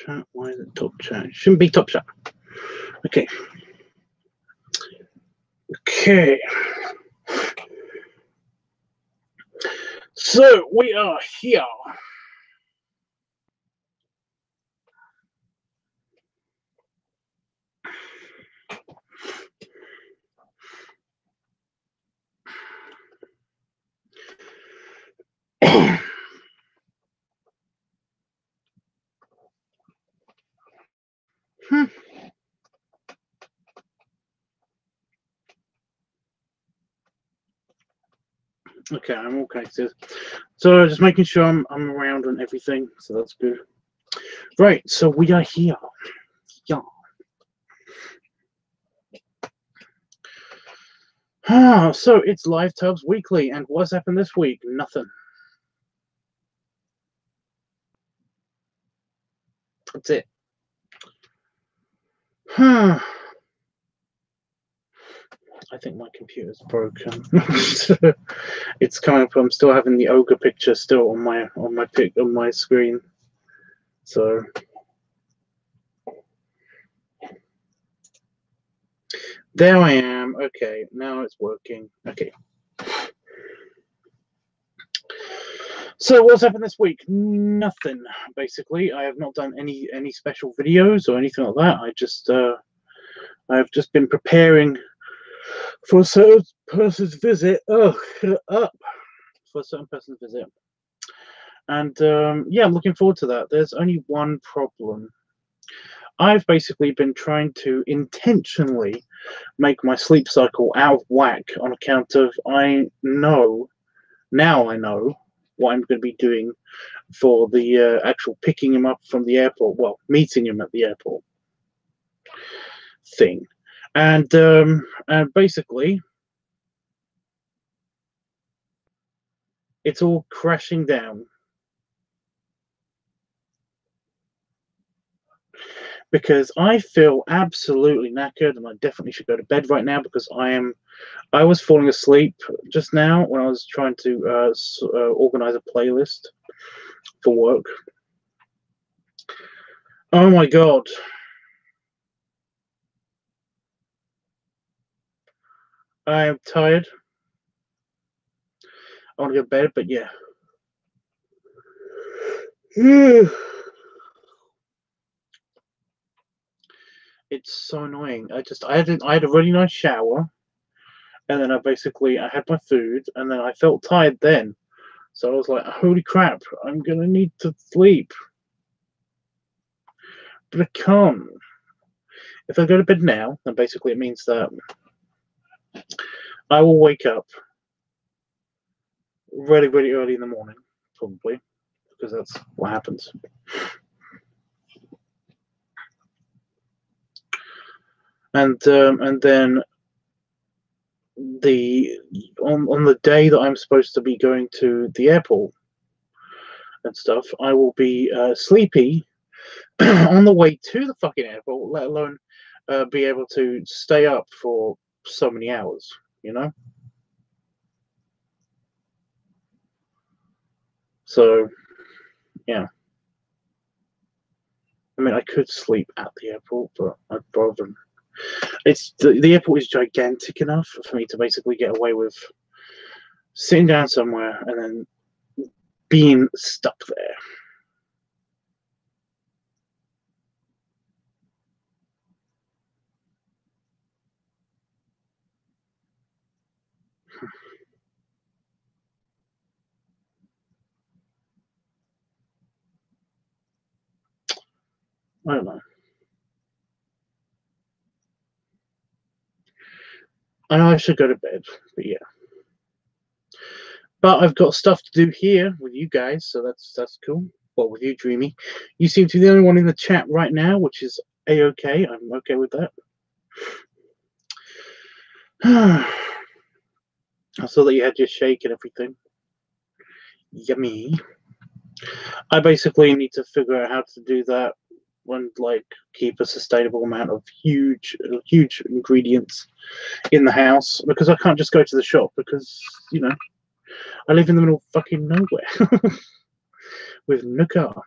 chat. Why is it top chat? It shouldn't be top chat. Okay. Okay. So we are here. Okay, I'm all connected. So just making sure I'm around and everything. So that's good. Right. So we are here. Yeah. So it's LiveTUBBS Weekly, and what's happened this week? Nothing. That's it. I think my computer's broken. It's coming up. I'm still having the ogre picture still on my screen. So there I am. Okay, now it's working. Okay. So what's happened this week? Nothing, basically. I have not done any special videos or anything like that. I've just been preparing for a certain person's visit. Oh, shut up! For a certain person's visit, and yeah, I'm looking forward to that. There's only one problem. I've basically been trying to intentionally make my sleep cycle out of whack on account of I know what I'm going to be doing for the actual picking him up from the airport, well, meeting him at the airport thing. And basically, it's all crashing down. Because I feel absolutely knackered, and I definitely should go to bed right now because I was falling asleep just now when I was trying to organize a playlist for work. Oh my god. I am tired. I want to go to bed, but yeah. It's so annoying. I had a really nice shower, and then I had my food, and then I felt tired then. So I was like, holy crap, I'm gonna need to sleep. But I can't. If I go to bed now, then basically it means that I will wake up really, really early in the morning, probably, because that's what happens. And then on the day that I'm supposed to be going to the airport and stuff, I will be sleepy on the way to the fucking airport, let alone be able to stay up for so many hours, you know? So, yeah. I mean, I could sleep at the airport, but I'd rather... The airport is gigantic enough for me to basically get away with sitting down somewhere and then being stuck there. I don't know. I know I should go to bed, but yeah. But I've got stuff to do here with you guys, so that's cool. Well, with you, Dreamy. You seem to be the only one in the chat right now, which is A-okay. I'm okay with that. I saw that you had your shake and everything. Yummy. I basically need to figure out how to do that and like keep a sustainable amount of huge ingredients in the house, because I can't just go to the shop because, you know, I live in the middle of fucking nowhere with no car.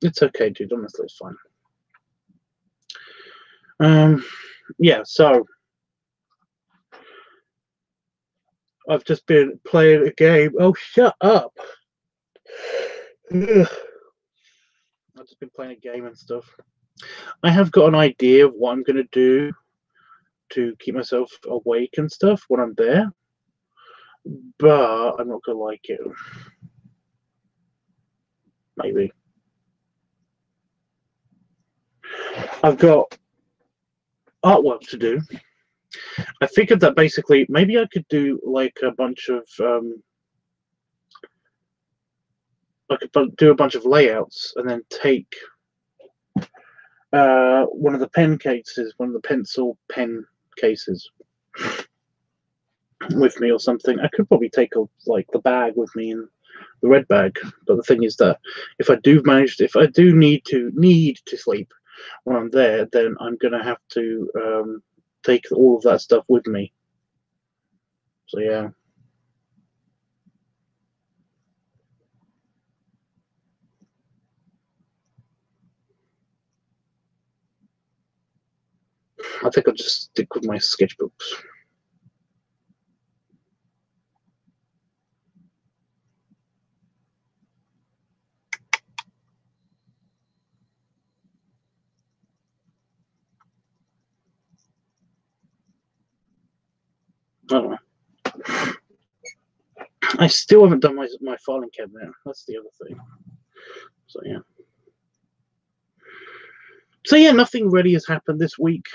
It's okay, dude. Honestly, it's fine. Yeah, so I've just been playing a game. Oh, shut up. Ugh. I've just been playing a game and stuff. I have got an idea of what I'm going to do to keep myself awake and stuff when I'm there, but I'm not going to like it. Maybe. I've got artwork to do. I figured that basically maybe I could do like a bunch of I could do a bunch of layouts and then take one of the pen cases, one of the pencil pen cases with me or something. I could probably take like the bag with me and the red bag. But the thing is that if I do need to sleep when I'm there, then I'm gonna have to take all of that stuff with me. So yeah. I think I'll just stick with my sketchbooks. I don't know. I still haven't done my filing cabinet. That's the other thing. So yeah. So yeah, nothing really has happened this week.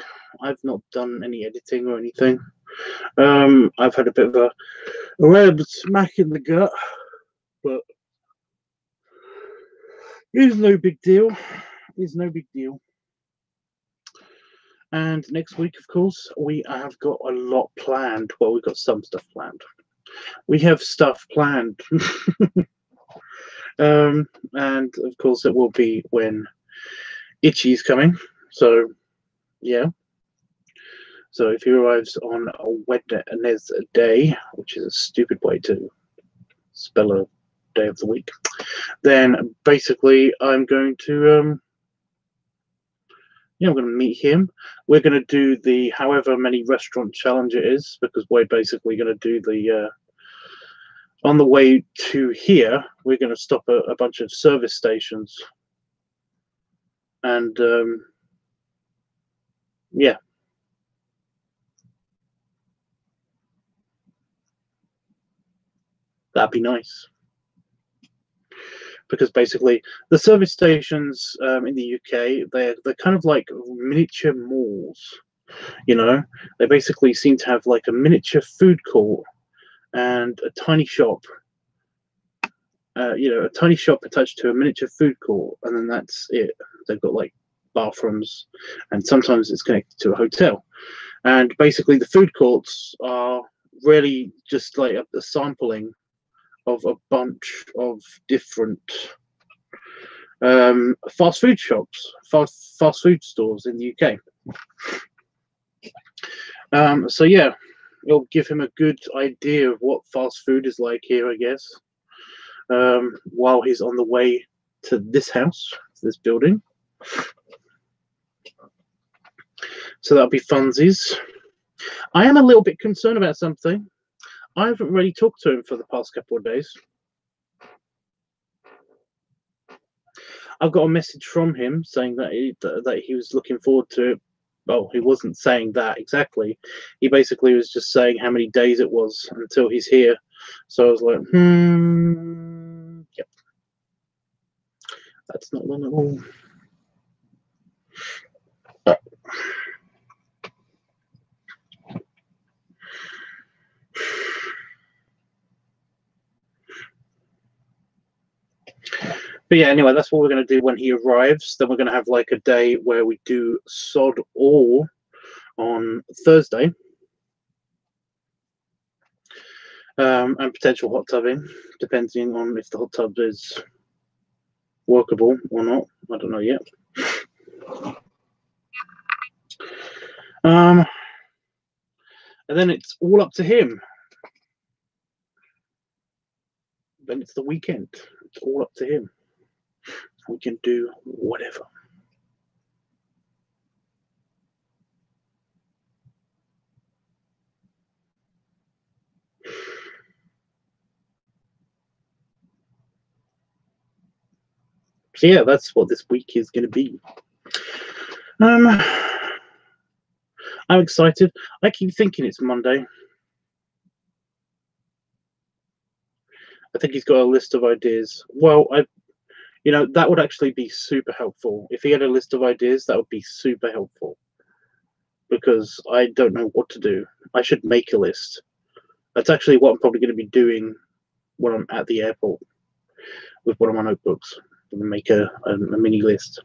I've not done any editing or anything. I've had a bit of a red smack in the gut, but it's no big deal. It's no big deal. And next week, of course, we have got a lot planned. Well, we've got some stuff planned. We have stuff planned. And of course, it will be when Itchy's coming. So, yeah. So if he arrives on a Wednesday, which is a stupid way to spell a day of the week, then basically I'm going to I'm going to meet him. We're going to do the however many restaurant challenge it is, because we're basically going to do the on the way to here, we're going to stop at a bunch of service stations, and yeah, that'd be nice. Because basically the service stations in the UK, they're kind of like miniature malls. You know, they basically seem to have like a miniature food court and a tiny shop. A tiny shop attached to a miniature food court, and then that's it. They've got like bathrooms, and sometimes it's connected to a hotel. And basically, the food courts are really just like a sampling of a bunch of different fast food shops, fast food stores in the UK. So yeah, it'll give him a good idea of what fast food is like here, I guess. While he's on the way to this house, this building. So that'll be funsies. I am a little bit concerned about something. I haven't really talked to him for the past couple of days. I've got a message from him saying that he was looking forward to it. Well, he wasn't saying that exactly. He basically was just saying how many days it was until he's here. So I was like, yep. That's not long at all. But yeah, anyway, that's what we're going to do when he arrives. Then we're going to have like a day where we do sod all on Thursday. And potential hot tubbing, depending on if the hot tub is workable or not. I don't know yet. And then it's all up to him. Then it's the weekend. It's all up to him. We can do whatever. So yeah, that's what this week is going to be. I'm excited. I keep thinking it's Monday. I think he's got a list of ideas. Well, that would actually be super helpful. If he had a list of ideas, that would be super helpful. Because I don't know what to do. I should make a list. That's actually what I'm probably going to be doing when I'm at the airport with one of my notebooks. I'm going to make a mini list.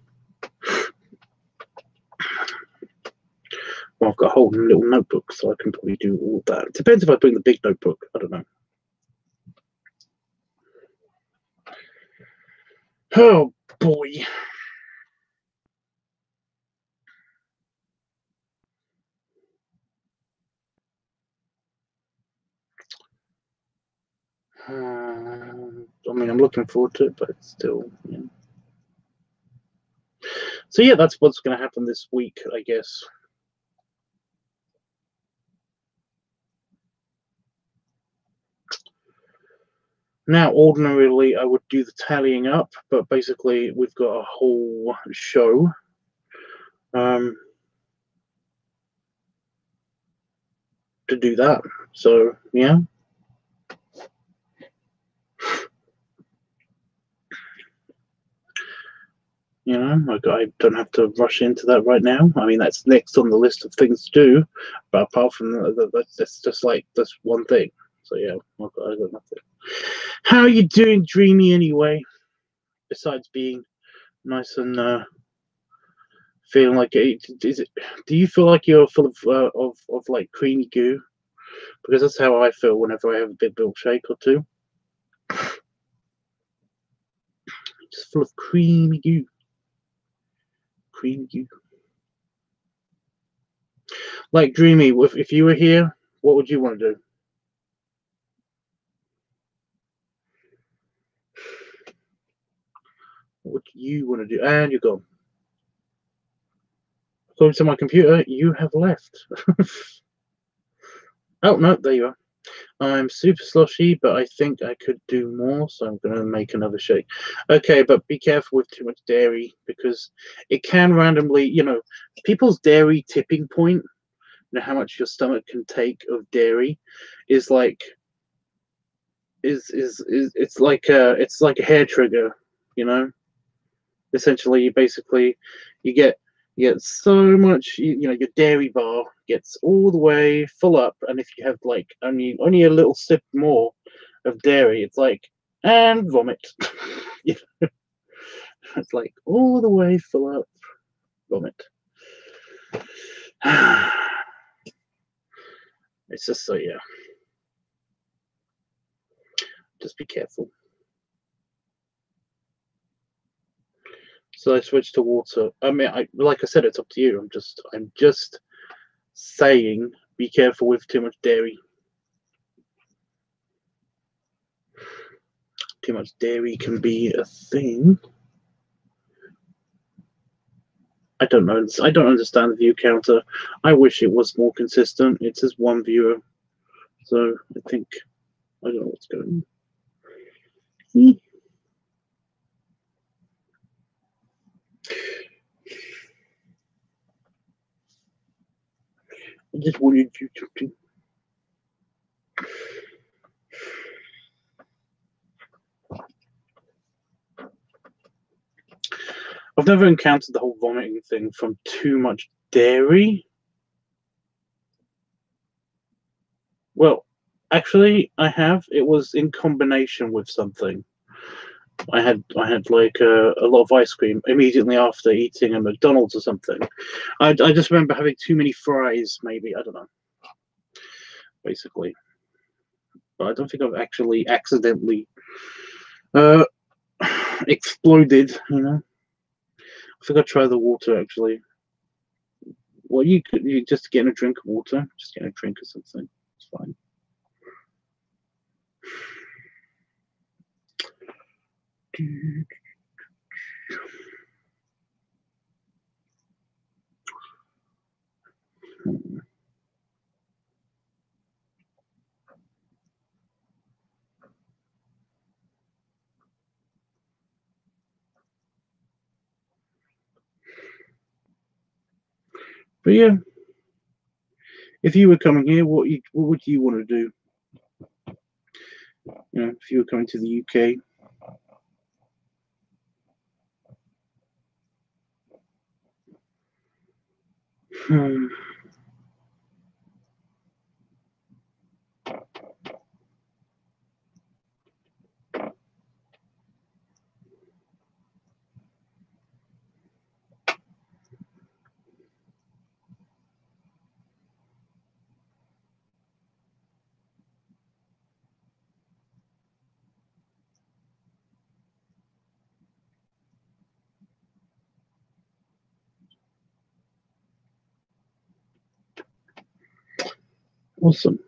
Well, I've got a whole little notebook, so I can probably do all of that. It depends if I bring the big notebook. I don't know. Oh, boy. I mean, I'm looking forward to it, but it's still, yeah. So yeah, that's what's going to happen this week, I guess. Now, ordinarily, I would do the tallying up, but basically, we've got a whole show. To do that. So, yeah. I don't have to rush into that right now. I mean, that's next on the list of things to do. But apart from that's just like this one thing. So, yeah, I got nothing. How are you doing, Dreamy, anyway? Besides being nice and feeling like it, do you feel like you're full of like creamy goo? Because that's how I feel whenever I have a big milkshake or two. Just full of creamy goo. Creamy goo. Like, Dreamy, if you were here, what would you want to do? What would you want to do? And you're gone. According to my computer, you have left. Oh, no, there you are. I'm super sloshy, but I think I could do more, so I'm going to make another shake. Okay, but be careful with too much dairy, because it can randomly, people's dairy tipping point, how much your stomach can take of dairy, is like, it's like a hair trigger, Essentially, you get so much, your dairy bar gets all the way full up, and if you have like only a little sip more of dairy, it's like, and vomit. It's like all the way full up, vomit. It's just so, yeah. Just be careful. So I switched to water. I mean, like I said, it's up to you. I'm just saying, be careful with too much dairy. Too much dairy can be a thing. I don't know. I don't understand the view counter. I wish it was more consistent. It says one viewer, so I think I don't know what's going on. I just wanted you to. I've never encountered the whole vomiting thing from too much dairy. Well, actually, I have. It was in combination with something. I had like a lot of ice cream immediately after eating a McDonald's or something. I just remember having too many fries, maybe. I don't know. Basically, but I don't think I've actually accidentally exploded. I think I'd try the water actually. Well, you just getting a drink of water, just getting a drink or something. It's fine. But yeah, if you were coming here, what would you want to do? You know, if you were coming to the UK. Awesome.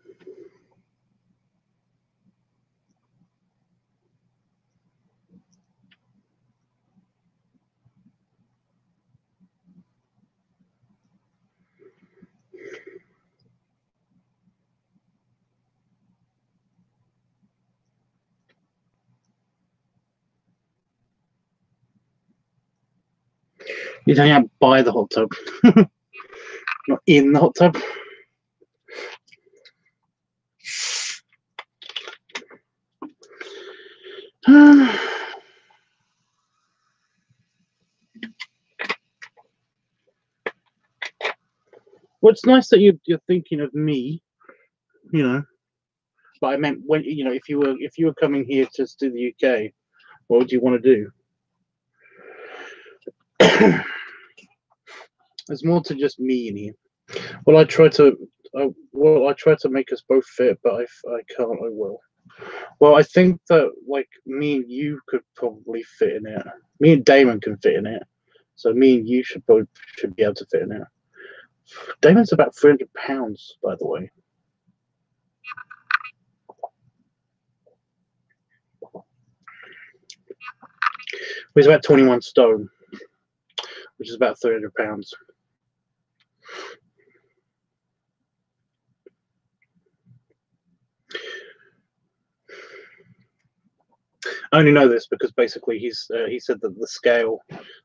You'd hang out by the hot tub, not in the hot tub. Well, it's nice that you're thinking of me, you know. But I meant when if you were coming here to the UK, what would you want to do? There's more to just me in here. Well, I try to make us both fit, but I can't. I will. Well, I think that like me and you could probably fit in it. Me and Damon can fit in it, so me and you should be able to fit in it. Damon's about 300 pounds, by the way. He's about 21 stone, which is about 300 pounds. I only know this because basically he said that the scale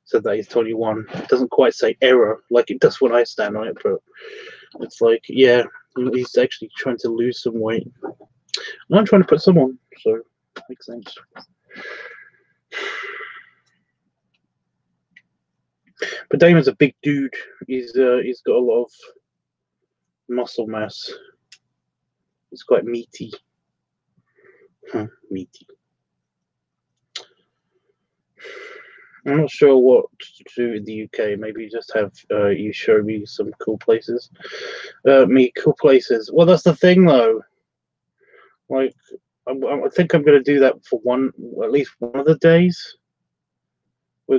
said that he's 21. It doesn't quite say error like it does when I stand on it, but it's like, yeah, he's actually trying to lose some weight. And I'm trying to put some on, so it makes sense. But Damon's a big dude. He's got a lot of muscle mass. He's quite meaty. Meaty. I'm not sure what to do in the UK. Maybe just have you show me some cool places. Cool places. Well, that's the thing, though. Like, I think I'm going to do that for at least one of the days. At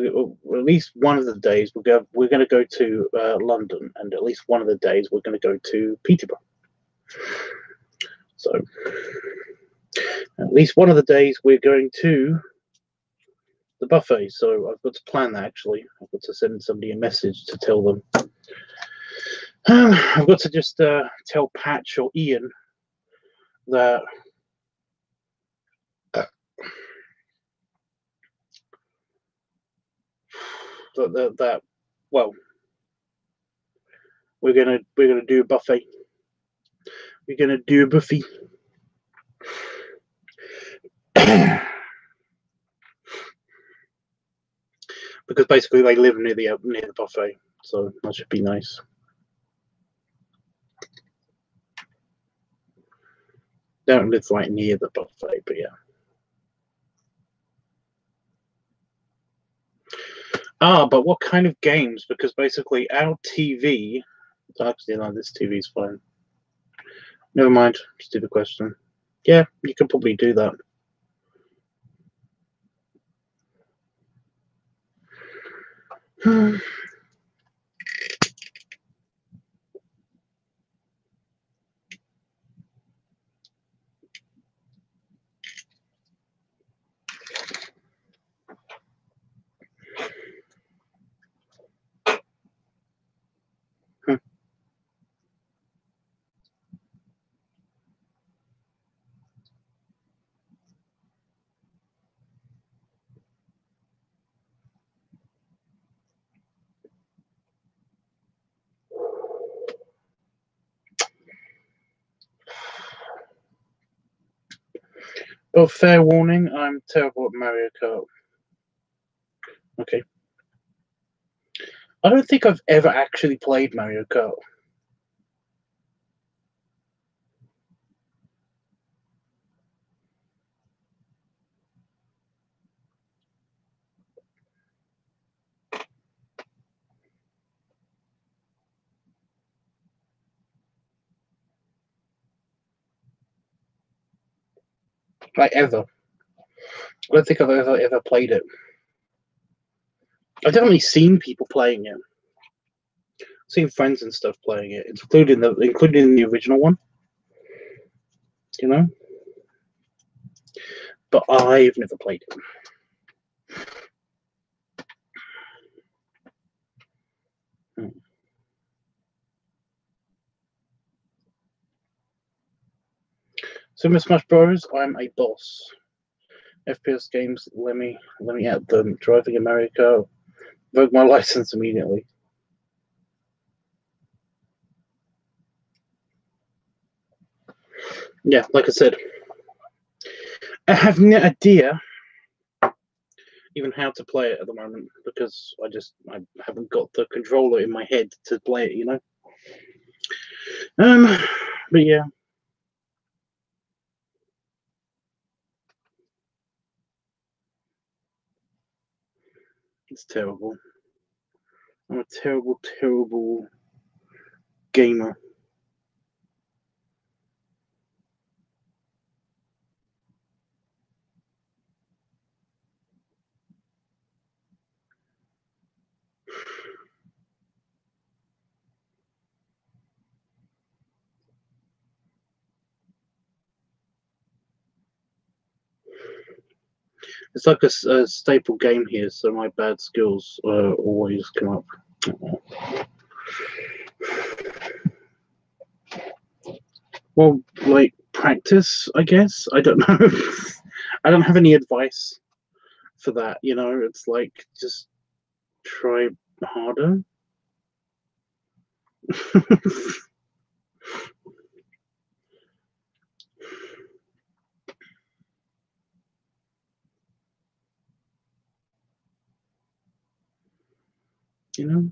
least one of the days we're going to go to London, and at least one of the days we're going to go to Peterborough. So, at least one of the days we're going to the buffet. So I've got to plan that. Actually, I've got to send somebody a message to tell them. I've got to just tell Patch or Ian that well, we're gonna do a buffet. We're gonna do a buffet. Because basically they live near the buffet, so that should be nice. They don't live right near the buffet, but yeah. But what kind of games? Because basically our TV, actually no, this TV is fine. Never mind, stupid question. Yeah, you could probably do that. Oh, fair warning, I'm terrible at Mario Kart. Okay. I don't think I've ever actually played Mario Kart. Like, ever. I don't think I've ever played it. I've definitely seen people playing it. Seen friends and stuff playing it, including the original one. You know? But I've never played it. Super Smash Bros. I'm a boss. FPS games, let me add them. Driving America, revoke my license immediately. Yeah, like I said, I have no idea even how to play it at the moment because I haven't got the controller in my head to play it, you know. But yeah. It's terrible. I'm a terrible, terrible gamer. It's like a staple game here, so my bad skills always come up. Well, like practice, I guess. I don't know. I don't have any advice for that. You know, it's like just try harder. You know.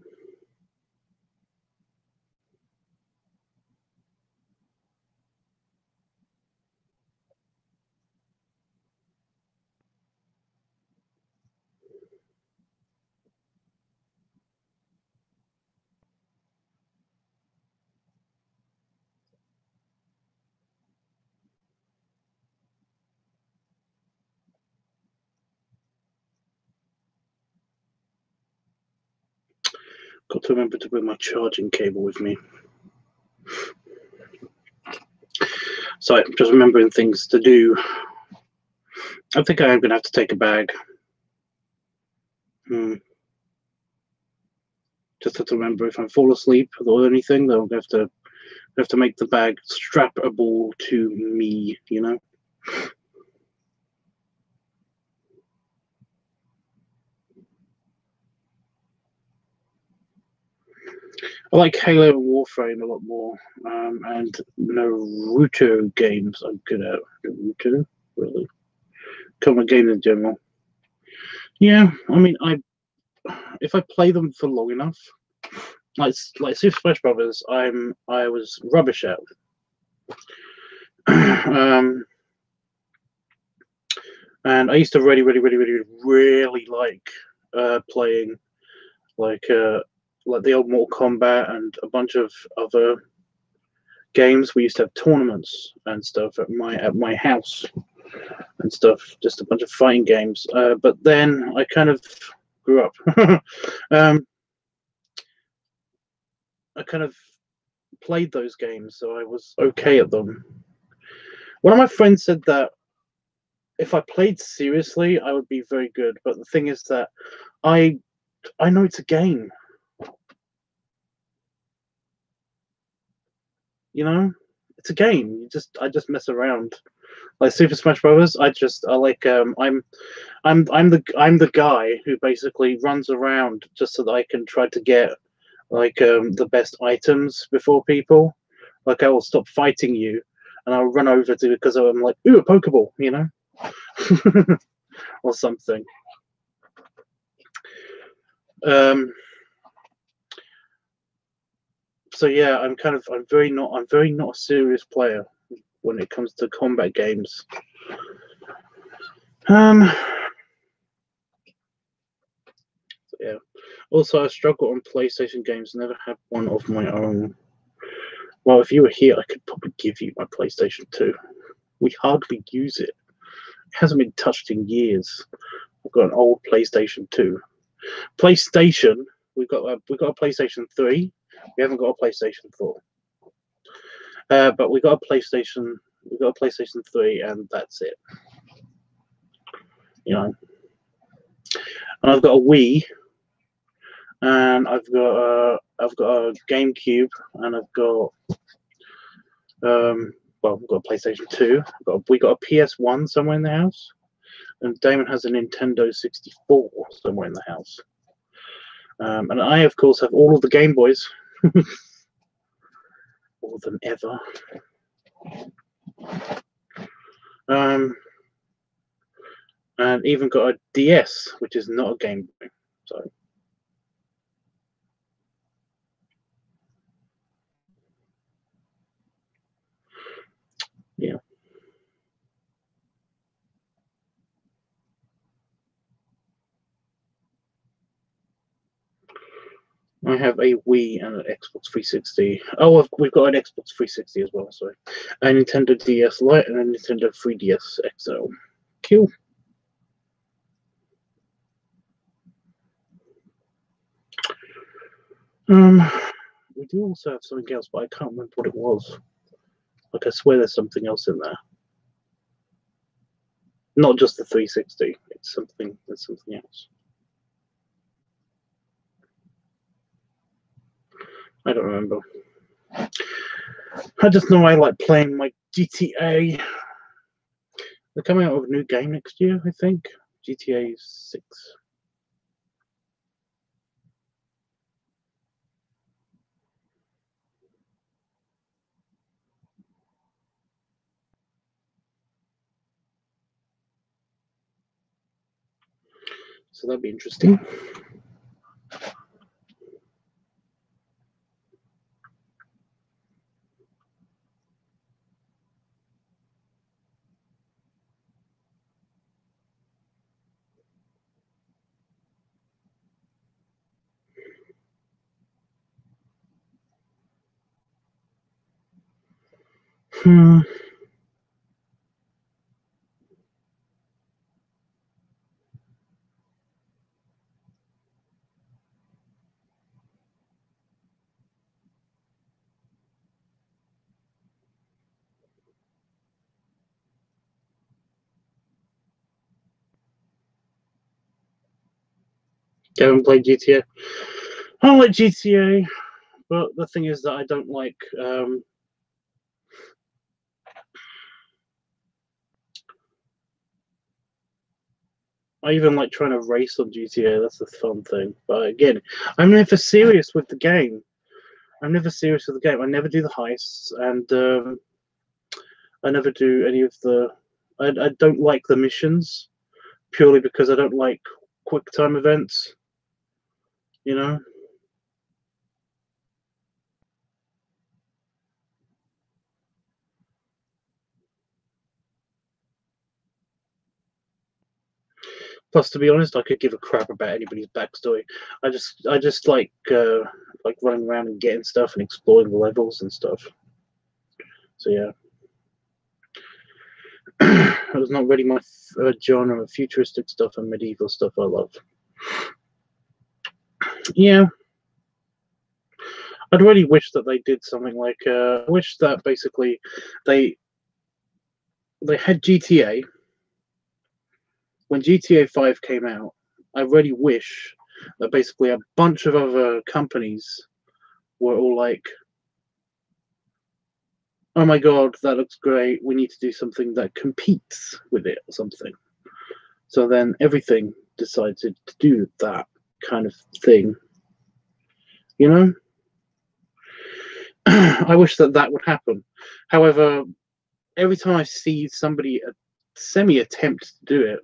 Got to remember to bring my charging cable with me. So I'm just remembering things to do. I think I am going to have to take a bag. Just have to remember if I fall asleep or anything, then I'll have to make the bag strappable to me, you know. I like Halo Warframe a lot more, and Naruto games I'm good at. Naruto, really? Common games in general. Yeah, I mean, if I play them for long enough, like Super Smash Brothers, I was rubbish at. And I used to really like playing like the old Mortal Kombat and a bunch of other games. We used to have tournaments and stuff at my house and stuff, just a bunch of fighting games. But then I kind of grew up. I kind of played those games, so I was okay at them. One of my friends said that if I played seriously, I would be very good. But the thing is that I know it's a game. You know, it's a game. I just mess around. Like Super Smash Brothers, I'm the guy who basically runs around just so that I can try to get like the best items before people. Like I will stop fighting you and I'll run over to because I'm like, ooh, a Pokeball, you know? or something. So yeah, I'm very not a serious player when it comes to combat games. So yeah. Also, I struggle on PlayStation games. Never had one of my own. Well, if you were here, I could probably give you my PlayStation 2. We hardly use it. It hasn't been touched in years. I've got an old PlayStation 2. PlayStation, we've got a PlayStation 3. We haven't got a PlayStation 4. But we got a PlayStation 3, and that's it. You know. And I've got a Wii, and I've got a GameCube, and I've got well, we've got a PlayStation 2. We got a PS1 somewhere in the house, and Damon has a Nintendo 64 somewhere in the house. And I, of course, have all of the Game Boys, all of them ever. And even got a DS, which is not a Game Boy. So. Yeah. I have a Wii and an Xbox 360. Oh, we've got an Xbox 360 as well, sorry. A Nintendo DS Lite and a Nintendo 3DS XL. Cool. We do also have something else, but I can't remember what it was. Like, I swear there's something else in there. Not just the 360. There's something else. I don't remember. I just know I like playing my GTA. They're coming out with a new game next year, I think. GTA 6. So that'd be interesting. You haven't played GTA? I don't like GTA, but the thing is that I don't like I even like trying to race on GTA. That's the fun thing. But again, I'm never serious with the game. I never do the heists, and I never do any of the. I don't like the missions purely because I don't like quick time events. You know. Plus, to be honest, I could give a crap about anybody's backstory. I just like running around and getting stuff and exploring the levels and stuff. So yeah. It was not really my genre of futuristic stuff and medieval stuff I love. Yeah. I'd really wish that they did something like, I wish that basically they had GTA. When GTA 5 came out, I really wish that basically a bunch of other companies were all like, oh my god, that looks great, we need to do something that competes with it or something. So then everything decided to do that kind of thing. You know? I wish that would happen. However, every time I see somebody semi-attempt to do it.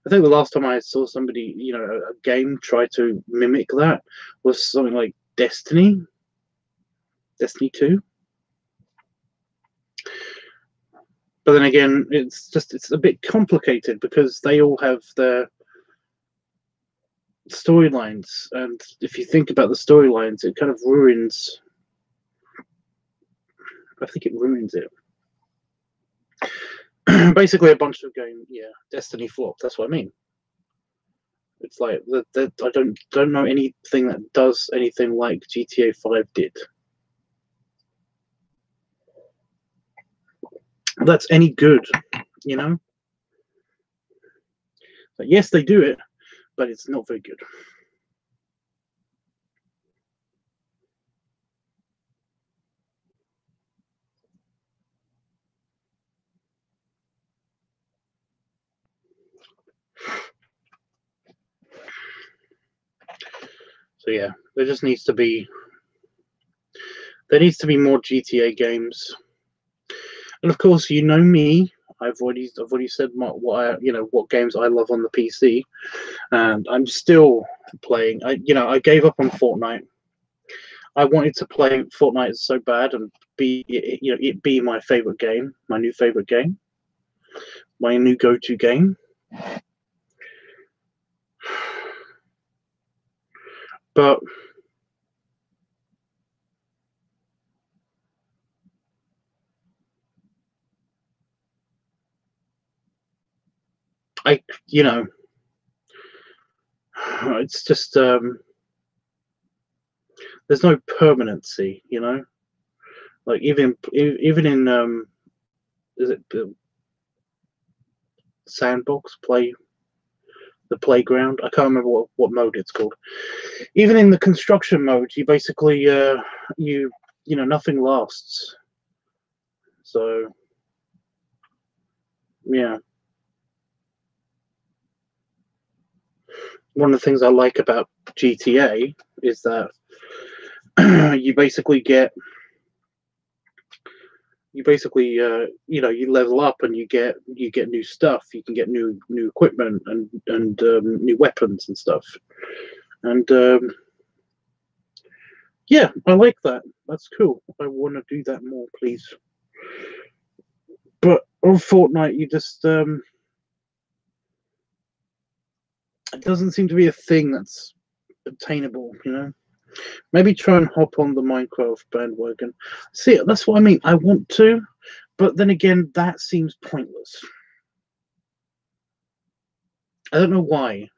I think the last time I saw somebody, you know, a game try to mimic that was something like Destiny 2. But then again, it's a bit complicated because they all have their storylines, and if you think about the storylines, it kind of ruins. I think it ruins it. Basically, a bunch of game, yeah, Destiny flopped. That's what I mean. It's like I don't know anything that does anything like GTA 5 did. That's any good, you know. But yes, they do it, but it's not very good. So yeah, there needs to be more GTA games. And of course, you know me. I've already said what games I love on the PC, and I'm still playing. I gave up on Fortnite. I wanted to play Fortnite so bad and it be my favorite game, my new favorite game, my new go-to game. But it's just there's no permanency, you know. Like even in is it sandbox the playground? I can't remember what mode it's called. Even in the construction mode, you basically nothing lasts. So yeah. One of the things I like about GTA is that you basically you level up and you get new stuff. You can get new equipment and new weapons and stuff. And yeah, I like that. That's cool. I want to do that more, please. But on Fortnite, you just it doesn't seem to be a thing that's obtainable, you know. Maybe try and hop on the Minecraft bandwagon. See, that's what I mean. I want to, but then again, that seems pointless. I don't know why,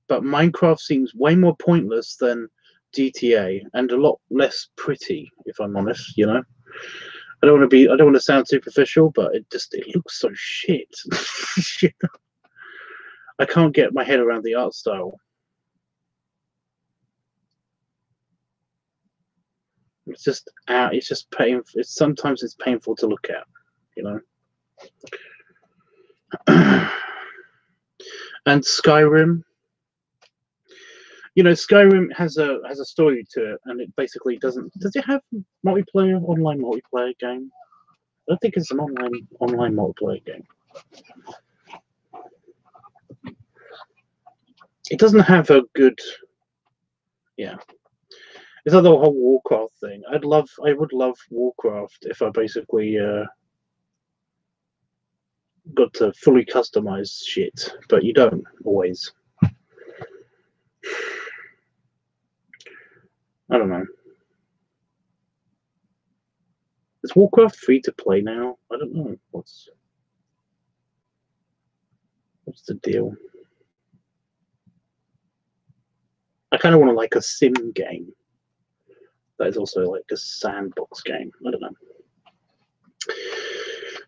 but Minecraft seems way more pointless than GTA and a lot less pretty, if I'm honest, you know. I don't want to sound superficial, but it looks so shit. I can't get my head around the art style. It's just painful. Sometimes it's painful to look at, you know. And Skyrim, Skyrim has a story to it, and it basically doesn't. Does it have online multiplayer game? I don't think it's an online multiplayer game. It doesn't have a good, yeah. It's like the whole Warcraft thing. I would love Warcraft if I basically got to fully customize shit, but you don't always. I don't know. Is Warcraft free to play now? I don't know. What's the deal? I kind of want to like a sim game that is also like a sandbox game. I don't know.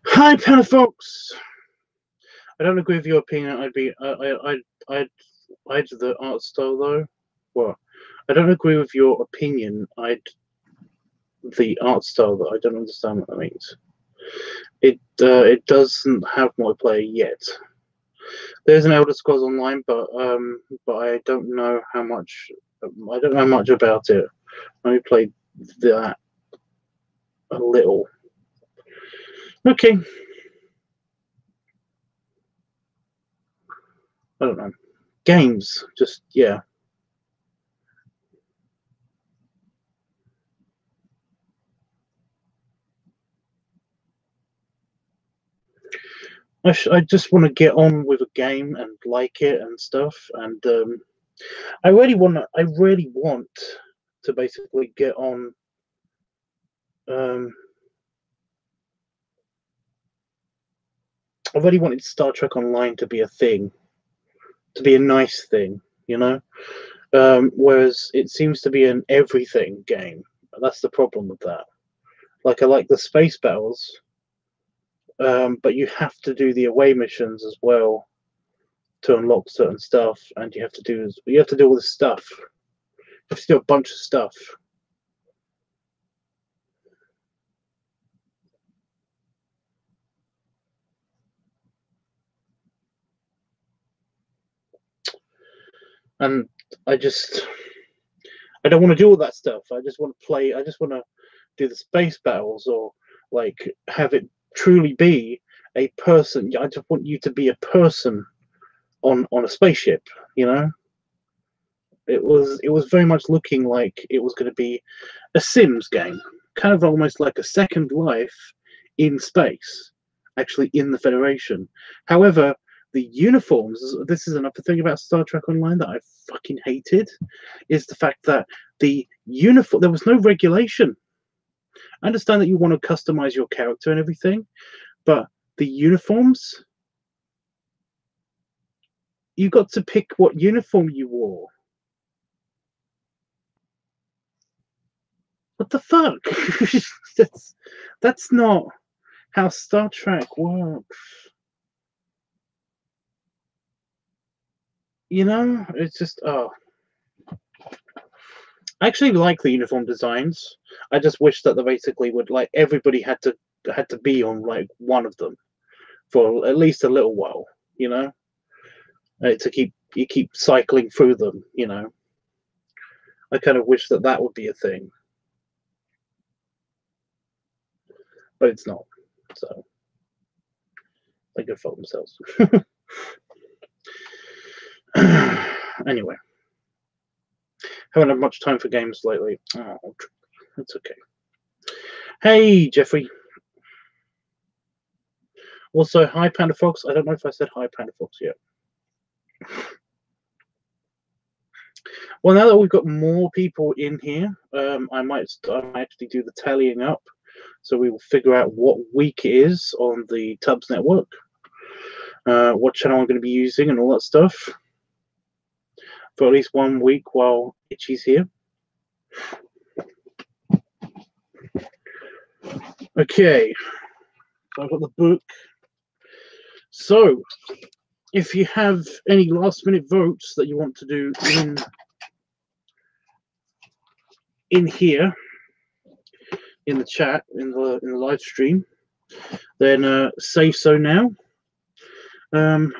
Hi, Panafox. I don't agree with your opinion. I'd the art style though. Well, I don't agree with your opinion. The art style though. I don't understand what that means. It doesn't have multiplayer yet. There's an Elder Scrolls Online, but I don't know how much. I don't know much about it. I only played that a little. Okay. I don't know, games. Just yeah. I just want to get on with a game and like it and stuff, and I really want to basically get on. I've really wanted Star Trek Online to be a thing, to be a nice thing, you know. Whereas it seems to be an everything game. That's the problem with that. Like I like the space battles, but you have to do the away missions as well to unlock certain stuff, and you have to do all this stuff. You have to do a bunch of stuff. And I don't want to do all that stuff. I just want to play. I just want to do the space battles, or like have it truly be a person. I just want you to be a person on a spaceship. You know, it was very much looking like it was going to be a Sims game, kind of almost like a Second Life in space, actually in the Federation. However, the uniforms, this is another thing about Star Trek Online that I fucking hated, is the fact that the uniform, there was no regulation. I understand that you want to customize your character and everything, but the uniforms, you got to pick what uniform you wore. What the fuck? that's not how Star Trek works. You know, it's just I actually like the uniform designs. I just wish that they basically would like everybody had to be on like one of them for at least a little while. You know, to keep cycling through them. You know, I kind of wish that would be a thing, but it's not. So they go for themselves. Anyway, haven't had much time for games lately. Oh, that's okay. Hey, Jeffrey. Also, hi, Panda Fox. I don't know if I said hi, Panda Fox yet. Well, now that we've got more people in here, I might actually do the tallying up, so we will figure out what week it is on the Tubbs network, what channel I'm going to be using, and all that stuff for at least 1 week while Itchy's here. Okay, so I've got the book. So, if you have any last-minute votes that you want to do in here, in the chat, in the live stream, then say so now.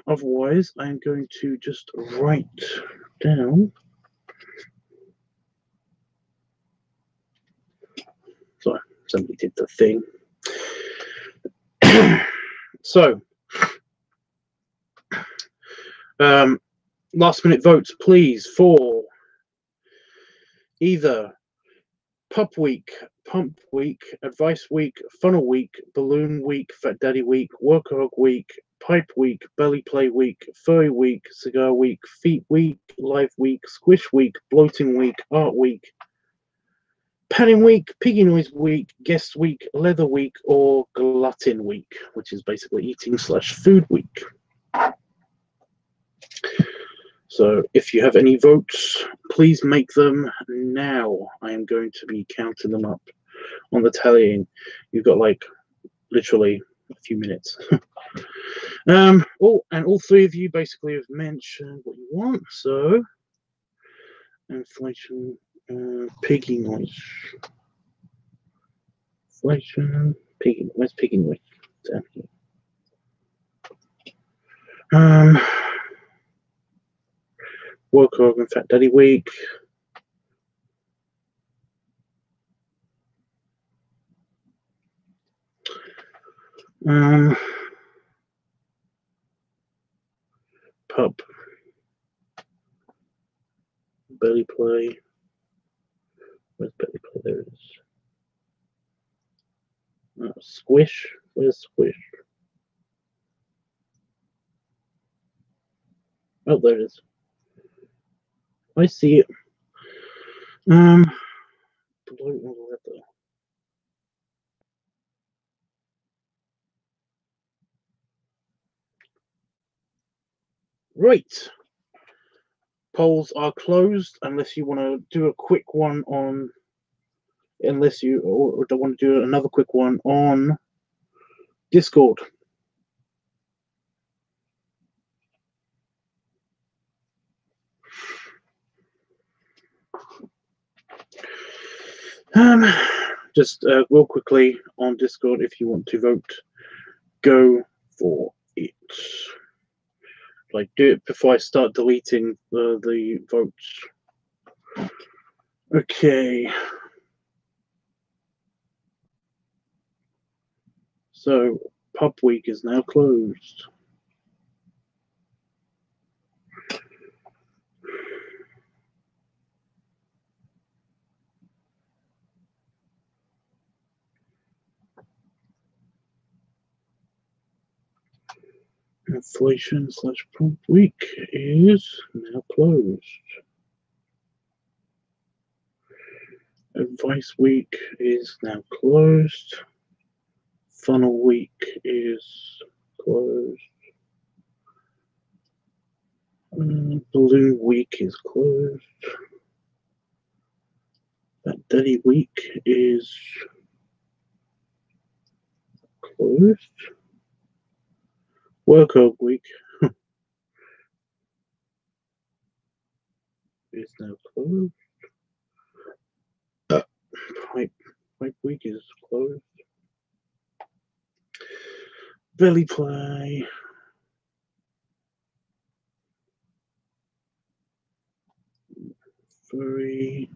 Otherwise, I'm going to just write down. Sorry, somebody did the thing. So, last minute votes, please, for either Pump Week, Advice Week, Funnel Week, Balloon Week, Fat Daddy Week, Workahog Week, Pipe Week, Belly Play Week, Furry Week, Cigar Week, Feet Week, Live Week, Squish Week, Bloating Week, Art Week, Padding Week, Piggy Noise Week, Guest Week, Leather Week, or Glutton Week, which is basically eating/food week. So if you have any votes, please make them now. I am going to be counting them up on the tallying. You've got like literally a few minutes. And all three of you basically have mentioned what you want. So inflation, piggy noise. Inflation, piggy. Where's piggy noise? Down here. Workahog and Fat Daddy Week. Pup. Belly Play. Where's Belly Play? There it is. Squish. Where's Squish? Oh, there it is. I see it. Blue and leather. Right. Polls are closed unless you want to do a quick one on, unless you or don't want to do another quick one on Discord. Just real quickly on Discord, if you want to vote, go for it. Like, do it before I start deleting the votes. Okay. So, Pub Week is now closed. Inflation/Pub Week is now closed. Advice Week is now closed. Funnel Week is closed. Balloon Week is closed. That Daddy Week is closed. Workout Week is now closed. Pipe Week is closed. Belly Play. Furry.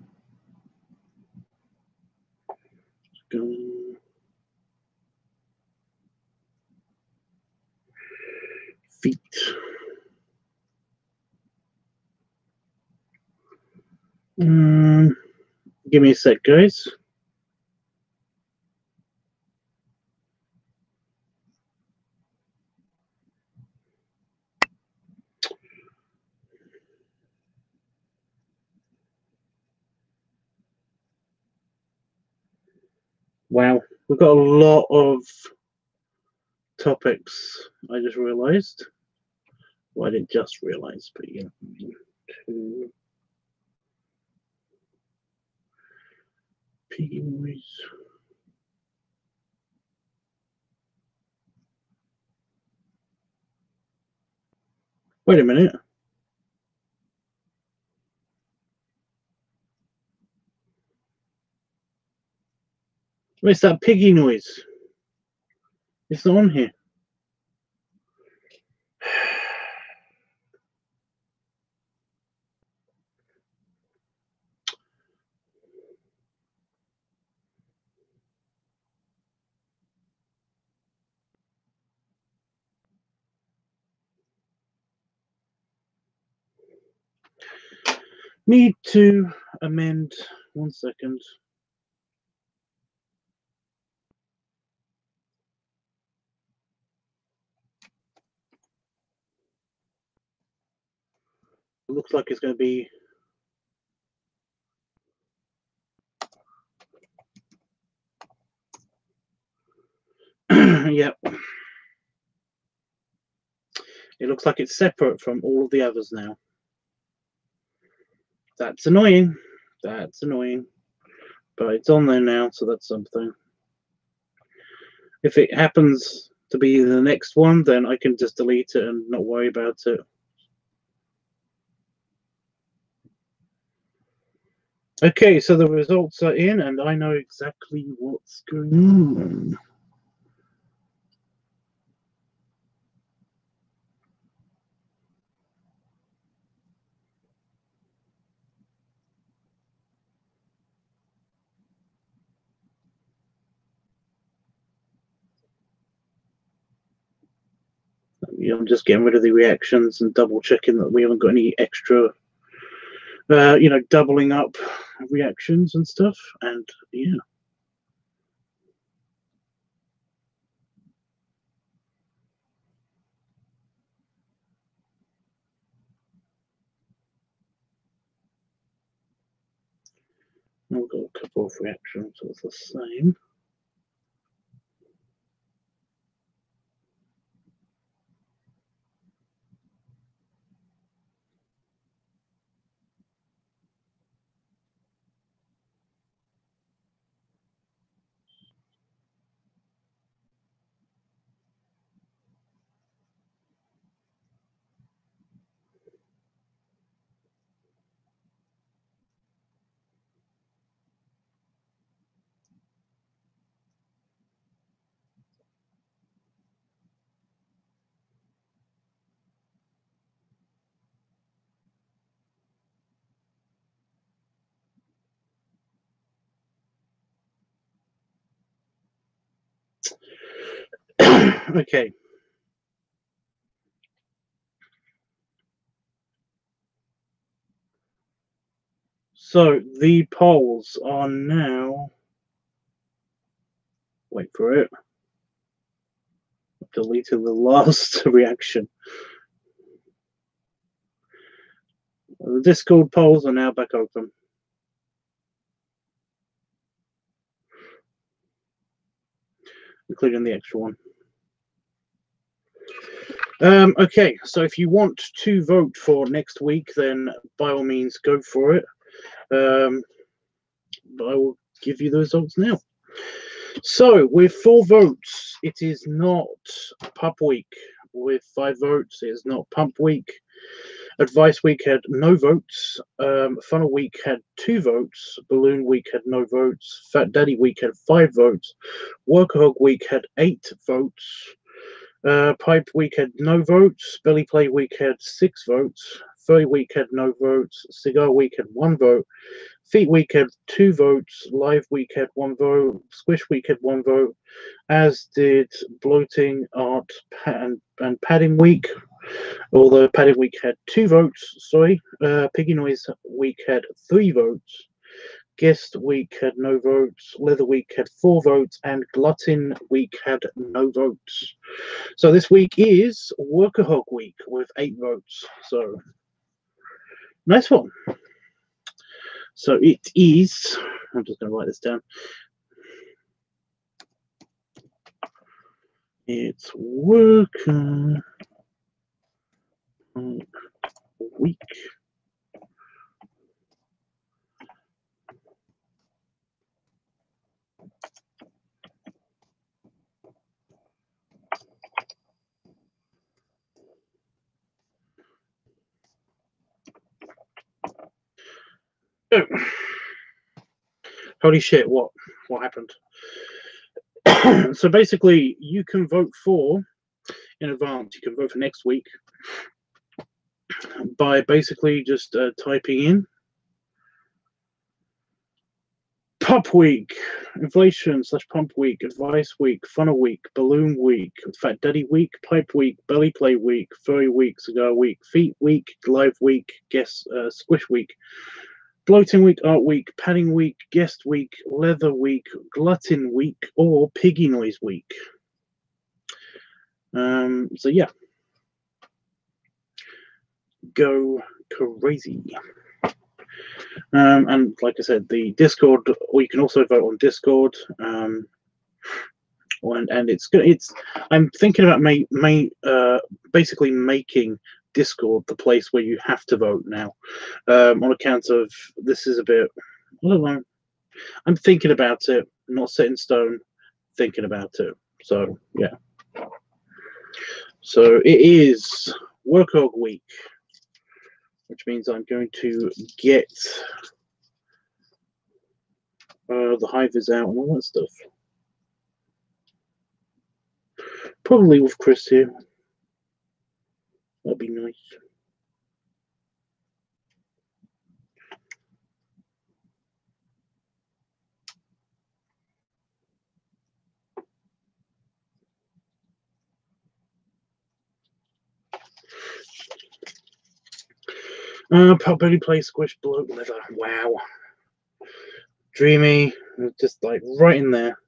Scum. Feet. Give me a sec, guys. Wow, we've got a lot of topics. I just realized. Well, I didn't just realize, but yeah. Two. Piggy noise. Wait a minute. Where's that piggy noise? It's not on here. Need to amend. 1 second. It looks like it's going to be. Yep. It looks like it's separate from all of the others now. That's annoying. That's annoying. But it's on there now, so that's something. If it happens to be the next one, then I can just delete it and not worry about it. Okay, so the results are in, and I know exactly what's going on. I'm just getting rid of the reactions and double checking that we haven't got any extra you know, doubling up reactions and stuff, and yeah. We've got a couple of reactions that's the same. Okay. So the polls are now. Wait for it. I've deleted the last reaction. The Discord polls are now back open. Including the extra one. Okay, so if you want to vote for next week, then by all means go for it. But I will give you the results now. So with 4 votes, it is not Pup Week. With 5 votes, it is not Pump Week. Advice Week had no votes. Funnel Week had 2 votes. Balloon Week had no votes. Fat Daddy Week had 5 votes. Workahog Week had 8 votes. Pipe Week had no votes. Belly Play Week had 6 votes. Furry Week had no votes. Cigar Week had 1 vote. Feet Week had 2 votes. Live Week had 1 vote. Squish Week had 1 vote. As did Bloating, Art, and Padding Week. Although Padding Week had 2 votes. Sorry. Piggy Noise Week had 3 votes. Guest Week had no votes. Leather Week had 4 votes. And Glutton Week had no votes. So this week is Workahog Week with 8 votes. So nice one. So it is. I'm just going to write this down. It's Workahog Week. Oh. Holy shit! What happened? So basically, you can vote for in advance. You can vote for next week by basically just typing in Pup Week, Inflation / Pump Week, Advice Week, Funnel Week, Balloon Week, Fat Daddy Week, Pipe Week, Belly Play Week, Furry Week, Cigar Week, Feet Week, Live Week, Guest Squish Week, Bloating Week, Art Week, Padding Week, Guest Week, Leather Week, Glutton Week, or Piggy Noise Week. So yeah, go crazy. And like I said, the Discord, or you can also vote on Discord. And it's good. I'm thinking about basically making Discord the place where you have to vote now, on account of this is a bit. I don't know. I'm thinking about it. Not set in stone. Thinking about it. So yeah. So it is Workahog Week, which means I'm going to get the hivers out and all that stuff. Probably with Chris here. That'd be nice. Potbelly play squish bloat leather. Wow. Dreamy. Just like right in there.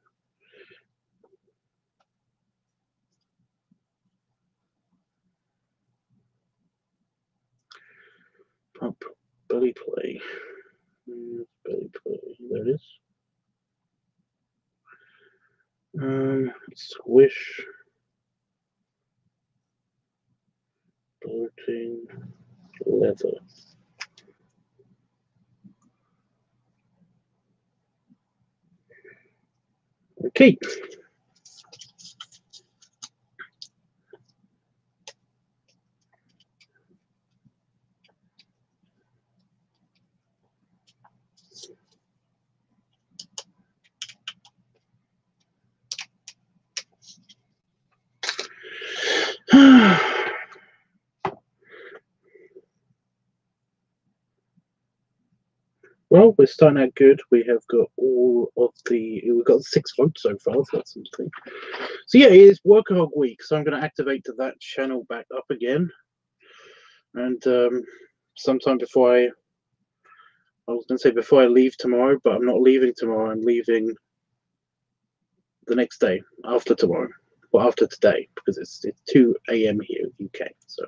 Potbelly play. Belly play. There it is. Squish. Bloating leather. Okay. Well, we're starting out good. We have got we've got 6 votes so far, so that's something. So yeah, it is Workahog Week, so I'm going to activate that channel back up again. And sometime before I was going to say before I leave tomorrow, but I'm not leaving tomorrow. I'm leaving the next day, after tomorrow, well, after today, because it's 2 a.m. here in UK. So,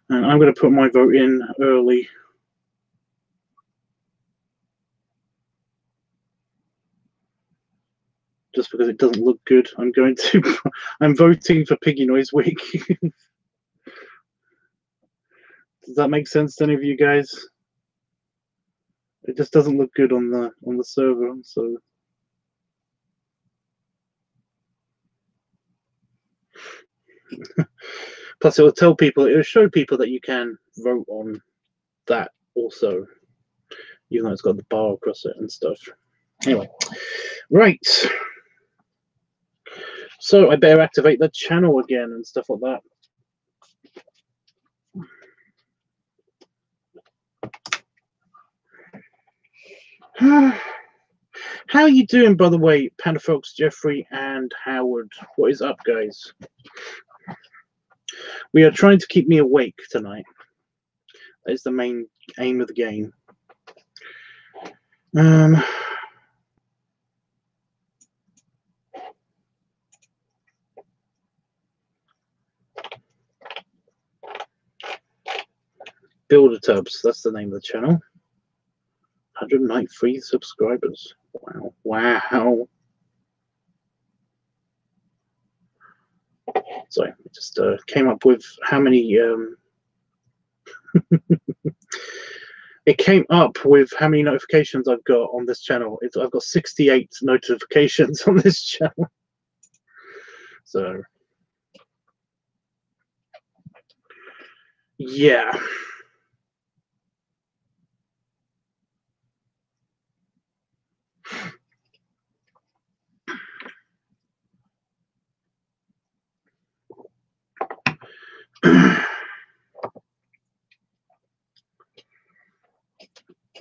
and I'm going to put my vote in early. Just because it doesn't look good, I'm voting for Piggy Noise Week. Does that make sense to any of you guys? It just doesn't look good on the server, so. Plus, it will show people that you can vote on that also, even though it's got the bar across it and stuff. Anyway, right. So I better activate the channel again and stuff like that. How are you doing, by the way, Panda Fox, Jeffrey, and Howard? What is up, guys? We are trying to keep me awake tonight. That is the main aim of the game. LiveTUBBSweekly, that's the name of the channel. 193 subscribers. Wow. Wow. Sorry, I just came up with how many it came up with how many notifications I've got on this channel. I've got 68 notifications on this channel. So yeah.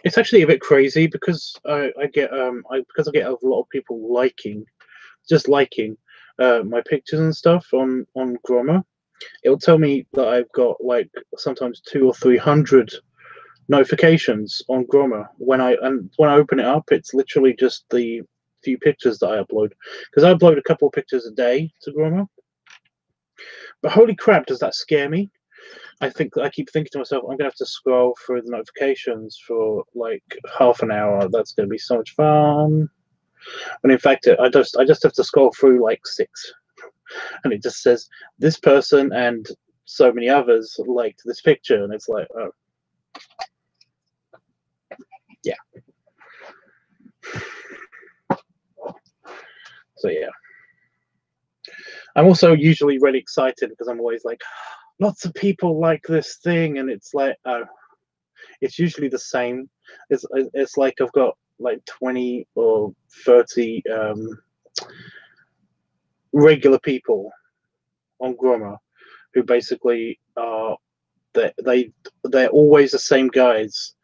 It's actually a bit crazy because I get a lot of people liking my pictures and stuff on Grommer. It'll tell me that I've got like sometimes 200 or 300 notifications on Grommer. When I open it up, it's literally just the few pictures that I upload, because I upload a couple of pictures a day to Grommer. But holy crap, does that scare me? I keep thinking to myself, I'm gonna have to scroll through the notifications for like half an hour. That's gonna be so much fun. And in fact, I just have to scroll through like 6, and it just says this person and so many others liked this picture, and it's like, oh, yeah. So yeah, I'm also usually really excited because I'm always like, lots of people like this thing, and it's like, oh, it's usually the same. It's like I've got like 20 or 30 regular people on Grommer who basically are they're always the same guys,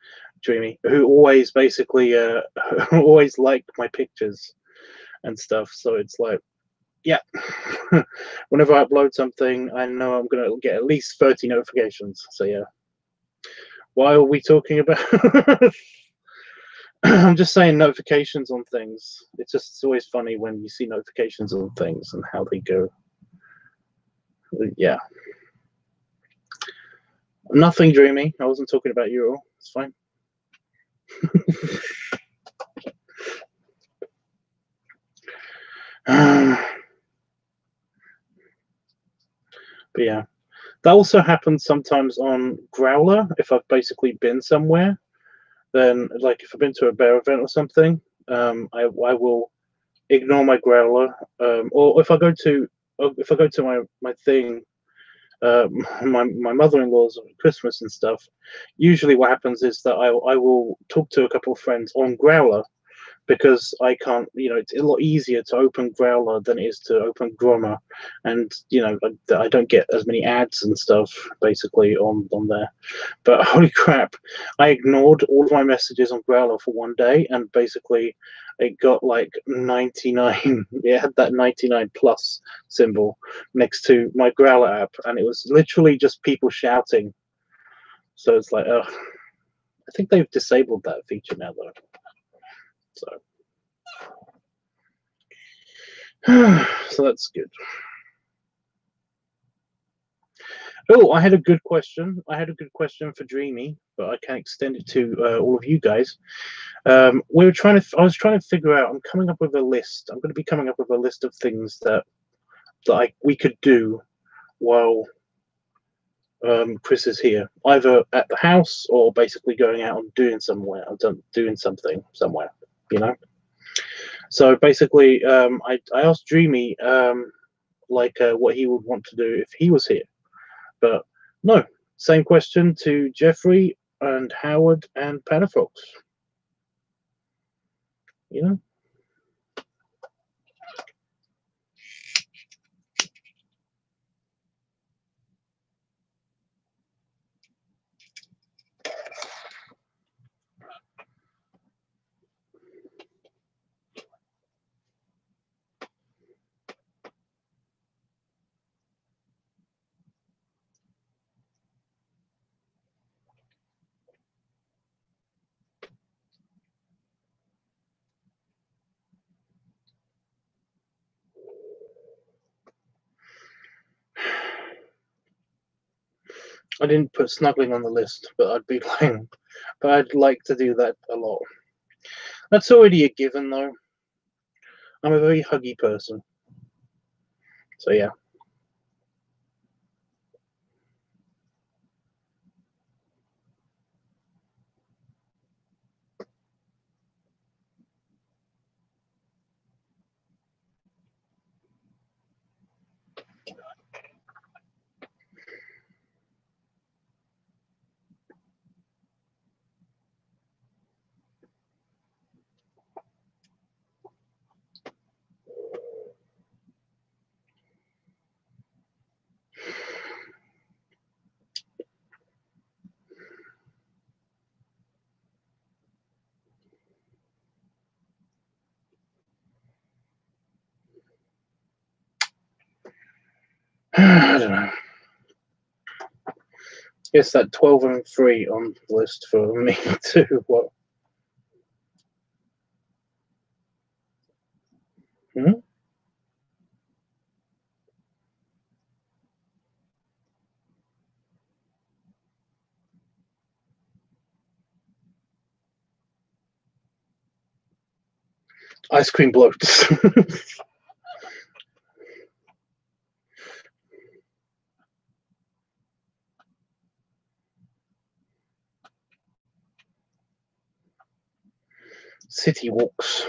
Dreamy, who always basically who always like my pictures and stuff. So it's like, Yeah. Whenever I upload something, I know I'm going to get at least 30 notifications. So yeah. Why are we talking about? I'm just saying notifications on things. It's always funny when you see notifications on things and how they go. Yeah. Nothing dreamy. I wasn't talking about you at all. It's fine. But yeah, that also happens sometimes on Growler. If I've basically been somewhere, then like if I've been to a bear event or something, I will ignore my Growler. Or if I go to my thing, my mother-in-law's Christmas and stuff. Usually, what happens is that I will talk to a couple of friends on Growler, because I can't, it's a lot easier to open Growler than it is to open Grommer, and I don't get as many ads and stuff basically on there. But holy crap, I ignored all of my messages on Growler for one day, and basically it got like 99. It had that 99 plus symbol next to my Growler app, and it was literally just people shouting. So it's like, I think they've disabled that feature now though. So that's good. Oh, I had a good question. I had a good question for Dreamy, but I can extend it to all of you guys. I was trying to figure out. I'm coming up with a list. I'm going to be coming up with a list of things that we could do while Chris is here, either at the house or basically going out and doing doing something somewhere. So basically, I asked Dreamy what he would want to do if he was here. But no, same question to Jeffrey and Howard and Panafox. I didn't put snuggling on the list, but I'd like to do that a lot. That's already a given, though. I'm a very huggy person. So yeah. I don't know. Guess that 12 and 3 on the list for me too. What? Hmm? Ice cream bloats. City walks.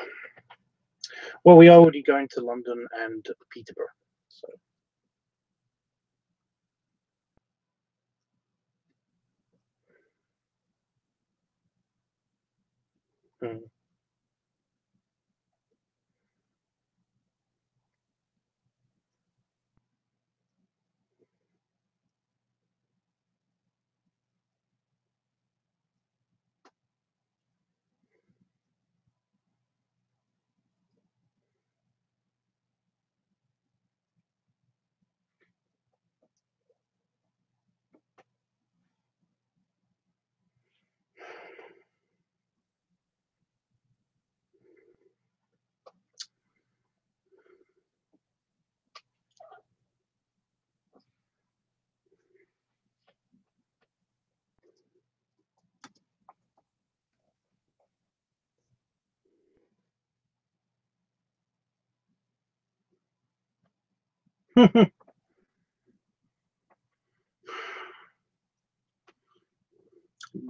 Well, we are already going to London and Peterborough. So. Hmm.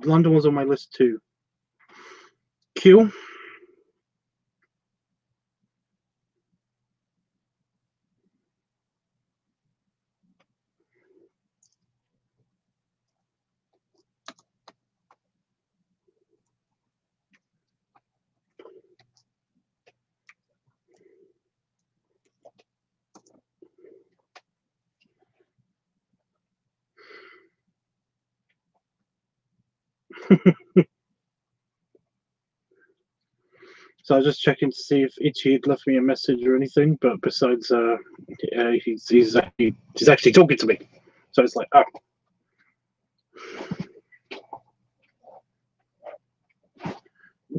London was on my list too. Q. So I was just checking to see if Itchy had left me a message or anything, but besides, he's actually talking to me. So it's like, oh.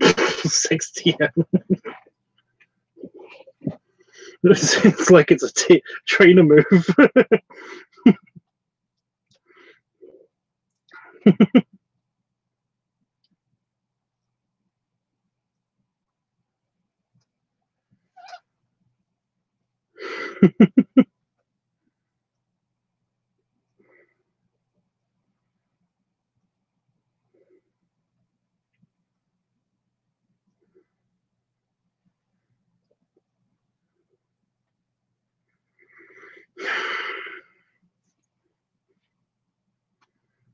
$60. It's like it's a trainer move.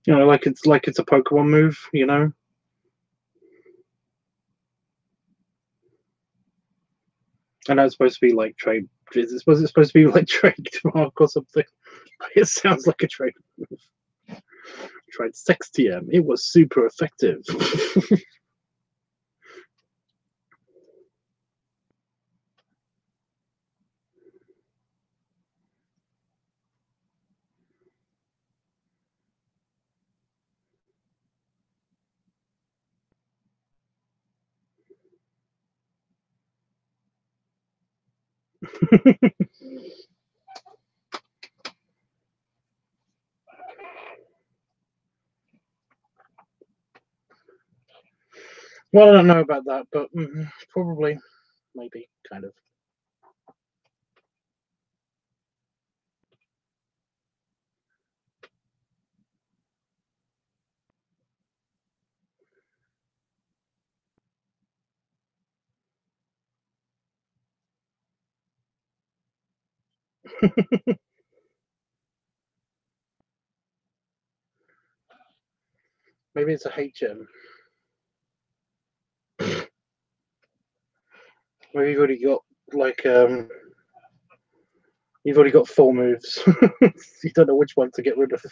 You know, like it's a Pokemon move, you know. I know it's supposed to be like trade. It's supposed to be like trademark or something. It sounds like a trade move. Tried Sextium. It was super effective. Well, I don't know about that, but probably, maybe, kind of. Maybe it's a HM. Maybe you've already got like you've already got 4 moves. You don't know which one to get rid of.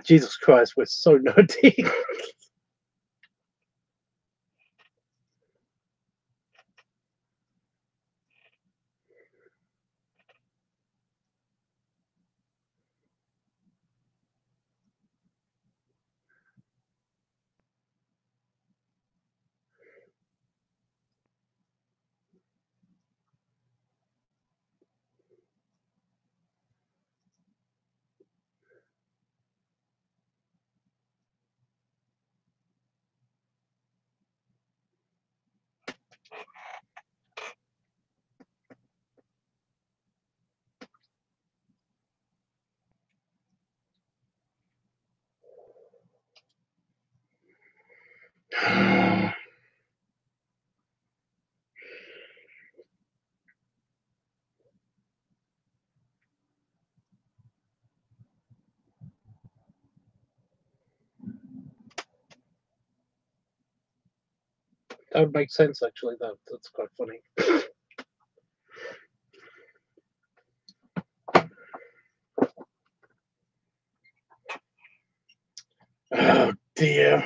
Jesus Christ, we're so nerdy. That would make sense, actually. That's quite funny. Oh dear.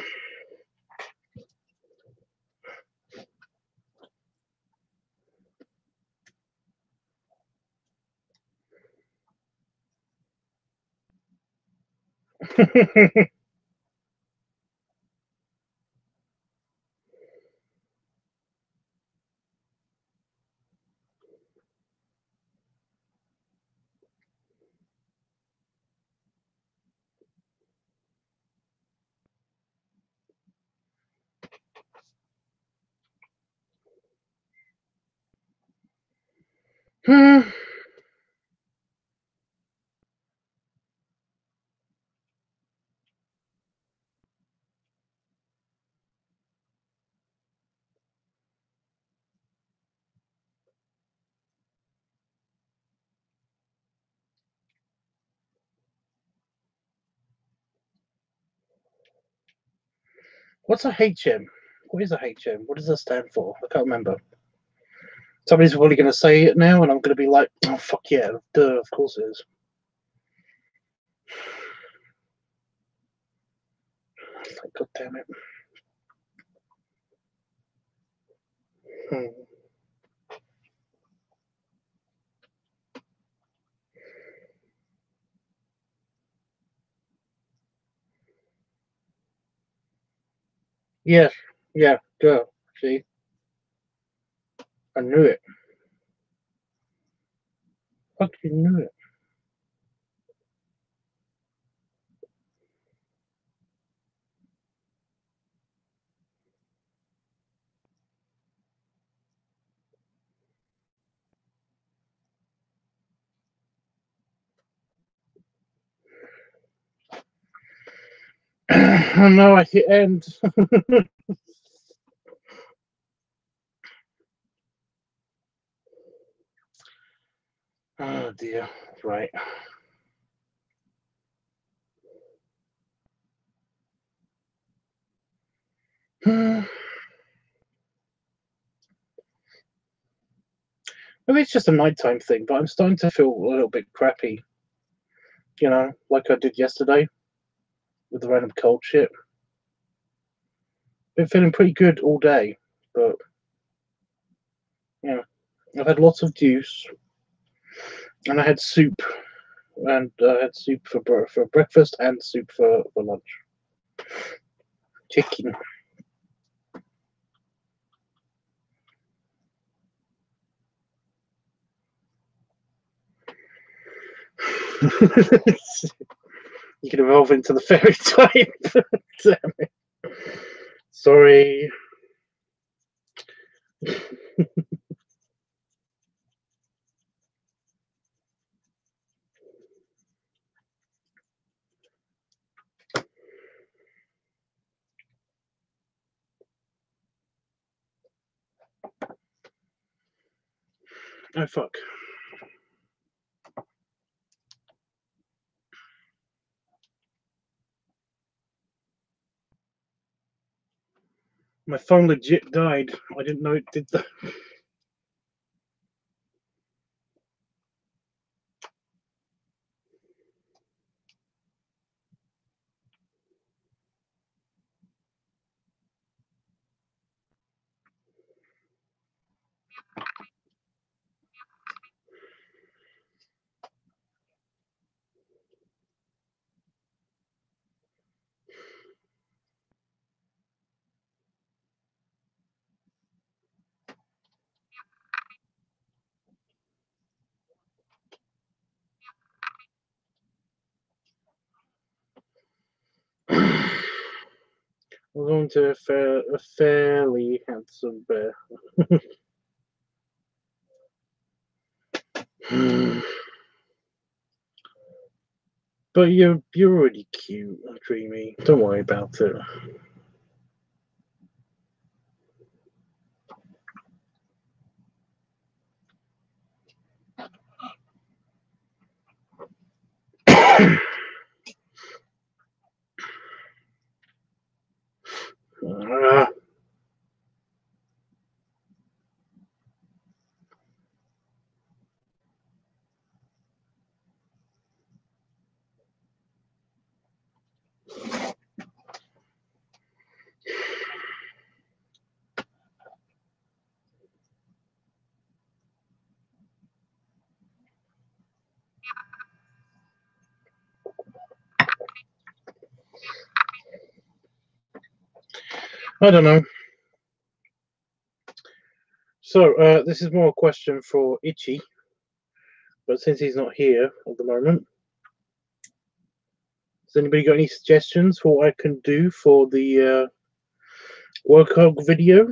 What's a HM? What is a HM? What does that stand for? I can't remember. Somebody's probably going to say it now, and I'm going to be like, oh, fuck yeah, duh, of course it is. God damn it. Yes, yeah, duh. See? I knew it. Fucking knew it. Oh no, I hit end. Oh dear. Right. Maybe it's just a nighttime thing, but I'm starting to feel a little bit crappy. You know, like I did yesterday with the random cold shit. Been feeling pretty good all day, but yeah, I've had lots of juice, and I had soup, and I had soup for breakfast and soup for lunch. Chicken. You can evolve into the fairy type. Damn it. Sorry. Oh fuck. My phone legit died. I didn't know it did that. We're going to a fairly handsome bear. But you're already cute, Dreamy. Don't worry about it. I don't know. So this is more a question for Itchy, but since he's not here at the moment, has anybody got any suggestions for what I can do for the work hog video?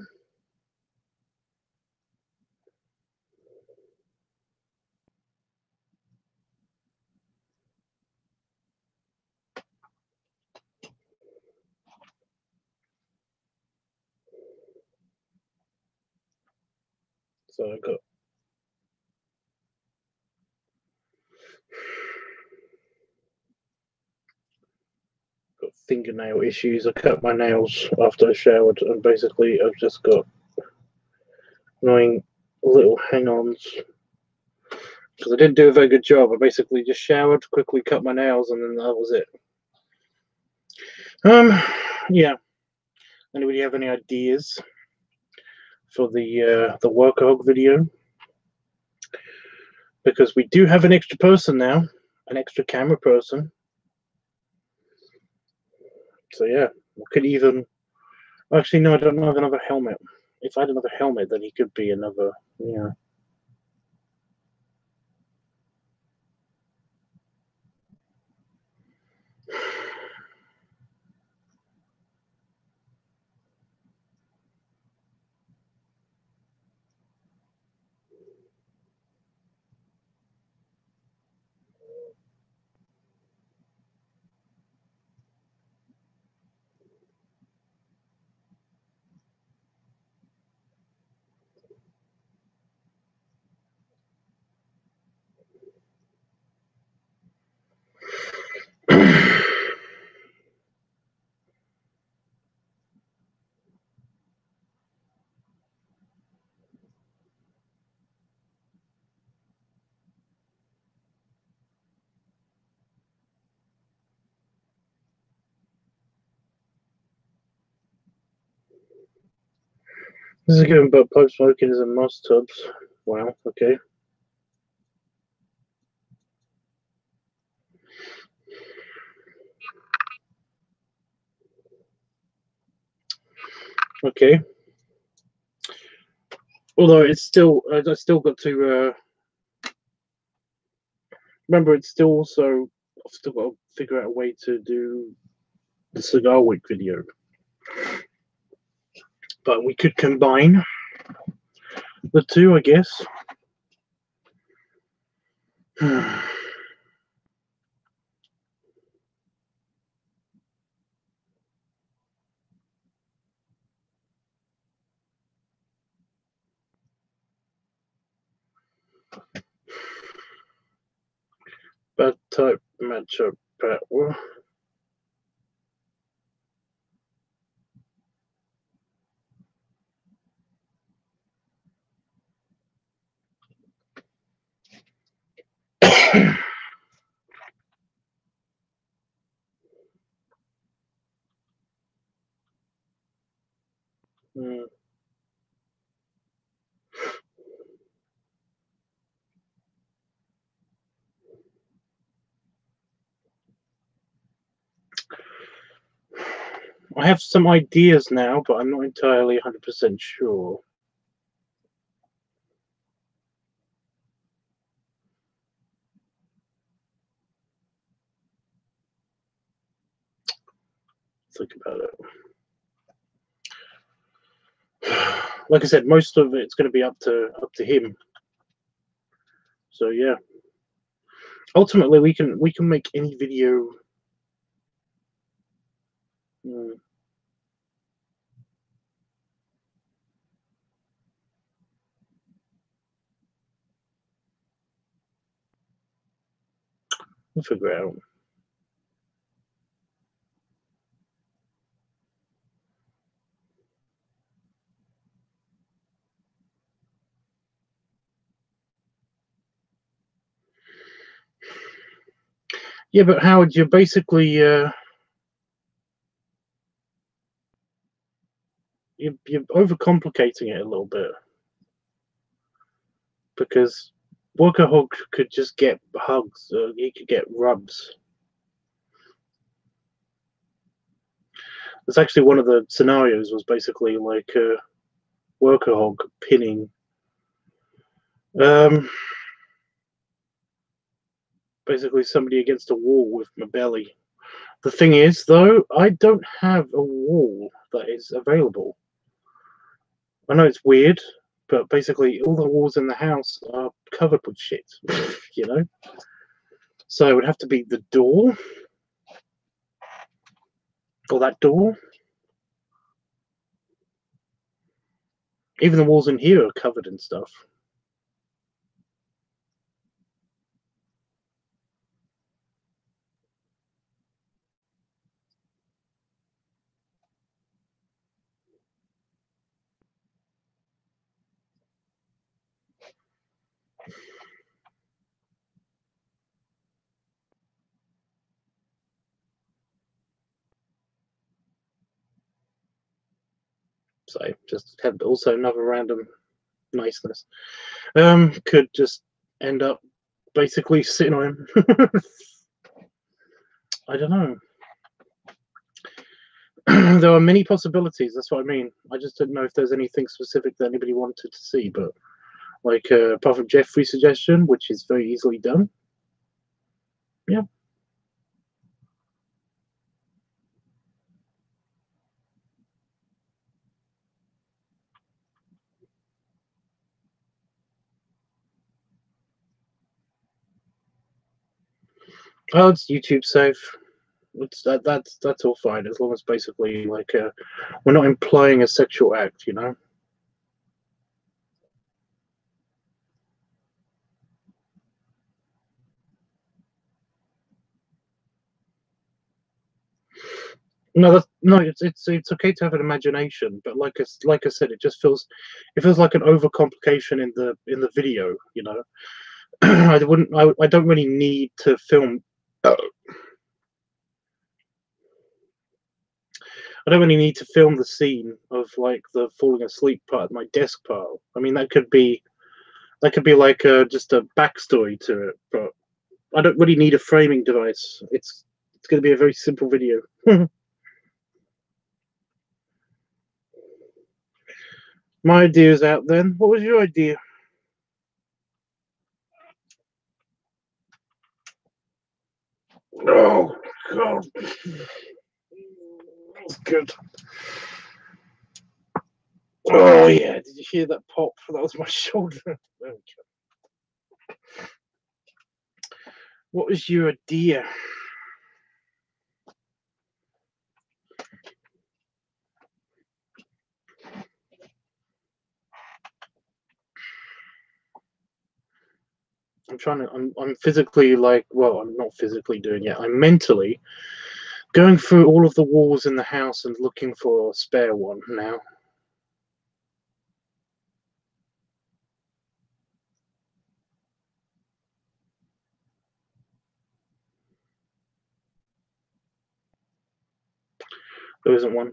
So I got fingernail issues. I cut my nails after I showered, and basically I've just got annoying little hang-ons because I didn't do a very good job. I basically just showered, quickly cut my nails, and then that was it. Yeah. Anybody have any ideas for the workahog video? Because we do have an extra person now, an extra camera person. So yeah, we could even. Actually, no, I don't have another helmet. If I had another helmet, then he could be another. Yeah. This is given, but pipe smoking is in most tubs. Wow. Okay. Okay. Although it's still, I still got to remember. It's still also, I've still got to figure out a way to do the cigar wick video. But we could combine the two, I guess. Bad type matchup, Pat. Well, I have some ideas now, but I'm not entirely 100% sure. Think about it. Like I said, most of it's going to be up to him. So yeah. Ultimately, we can make any video. We'll figure it out. Yeah, but Howard, you're basically you're overcomplicating it a little bit, because Workahog could just get hugs. He could get rubs. It's actually one of the scenarios was basically like Workahog pinning. Basically somebody against a wall with my belly. The thing is, though, I don't have a wall that is available. I know it's weird, but basically all the walls in the house are covered with shit, you know? So it would have to be the door, or that door. Even the walls in here are covered in stuff. So just had also another random niceness. Could just end up basically sitting on him. I don't know. There are many possibilities. That's what I mean. I just didn't know if there's anything specific that anybody wanted to see, but like apart from Jeffrey's suggestion, which is very easily done. Yeah. Oh, it's YouTube safe. It's that's all fine as long as basically like we're not implying a sexual act, you know. No, no. It's okay to have an imagination, but like I said, it feels like an overcomplication in the video. You know, I don't really need to film. I don't really need to film the scene of like the falling asleep part, my desk part. I mean, that could be like just a backstory to it, but I don't really need a framing device. It's going to be a very simple video. My idea's out then. What was your idea? Oh God, that's good. Oh yeah, did you hear that pop? That was my shoulder. What was your idea? I'm physically like, well, I'm not physically doing it. I'm mentally going through all of the walls in the house and looking for a spare one now. There isn't one.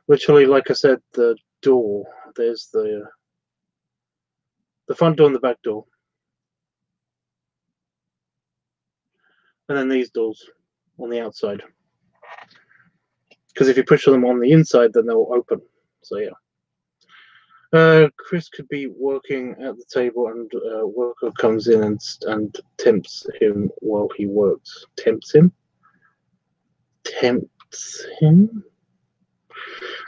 Literally, like I said, the door. There's the front door and the back door, and then these doors on the outside. Because if you push them on the inside, then they'll open. So yeah. Chris could be working at the table, and a worker comes in and tempts him while he works. Tempts him. Tempts him.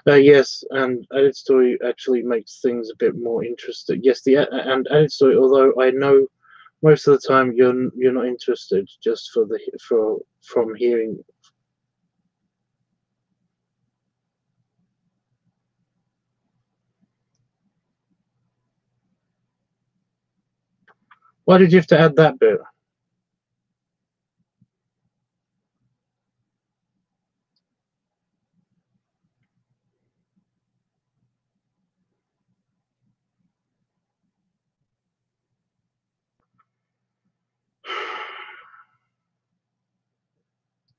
Yes, and added story actually makes things a bit more interesting. Yes, and added story. Although I know most of the time you're not interested, just from hearing. Why did you have to add that bit?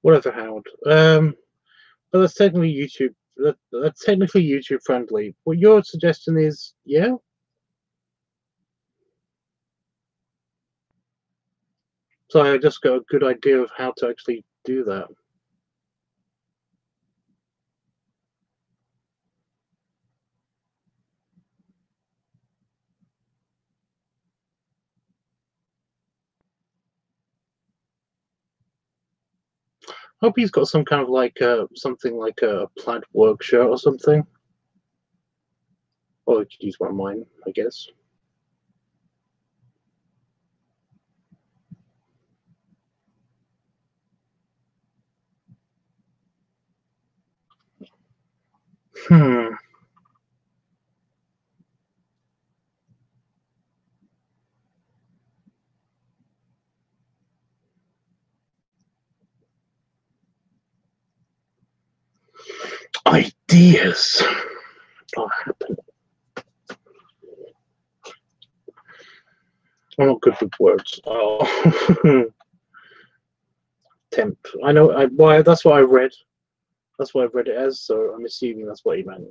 Whatever, Howard. But that's technically YouTube. That's technically YouTube friendly. What your suggestion is, yeah. So I just got a good idea of how to actually do that. Hope he's got some kind of like something like a plaid work shirt or something. Or I could use one of mine, I guess. Hmm. dears are happening. I'm not good with words. Oh. Temp. I know. Why? That's what I read. That's what I've read it as. So I'm assuming that's what he meant.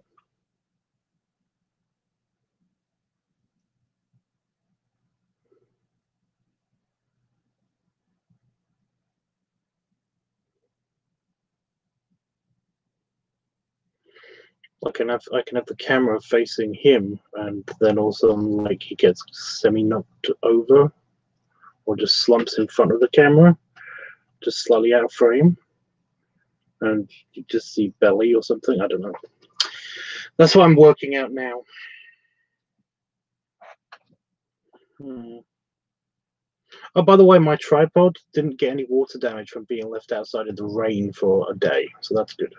I can have the camera facing him, and then also like he gets semi-knocked over, or just slumps in front of the camera, just slightly out of frame, and you just see belly or something. I don't know. That's what I'm working out now. Oh, by the way, my tripod didn't get any water damage from being left outside in the rain for a day, so that's good.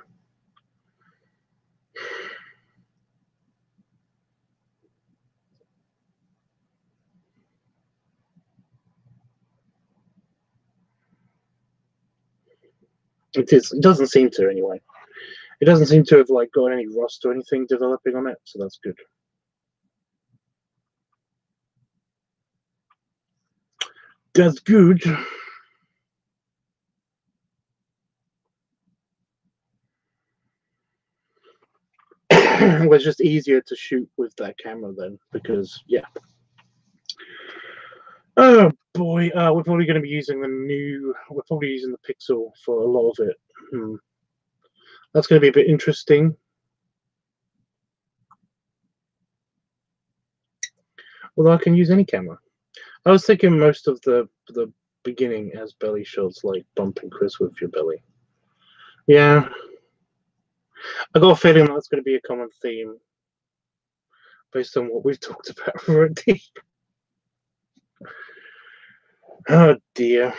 It is. It doesn't seem to, anyway. It doesn't seem to have like got any rust or anything developing on it, so that's good. That's good. It was just easier to shoot with that camera then, because yeah. Oh boy, we're probably going to be using the new. We're probably using the Pixel for a lot of it. That's going to be a bit interesting. Although I can use any camera. I was thinking most of the beginning as belly shots, like bumping Chris with your belly. Yeah, I got a feeling that's going to be a common theme based on what we've talked about already. Oh dear.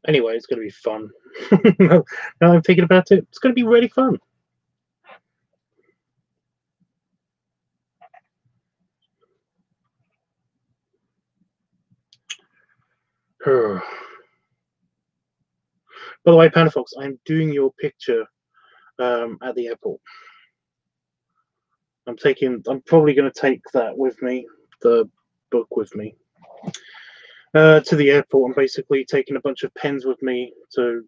Anyway, it's going to be fun. Now I'm thinking about it, it's going to be really fun. By the way, Panda Fox, I'm doing your picture at the airport. I'm probably going to take that with me, the book with me, to the airport. I'm basically taking a bunch of pens with me to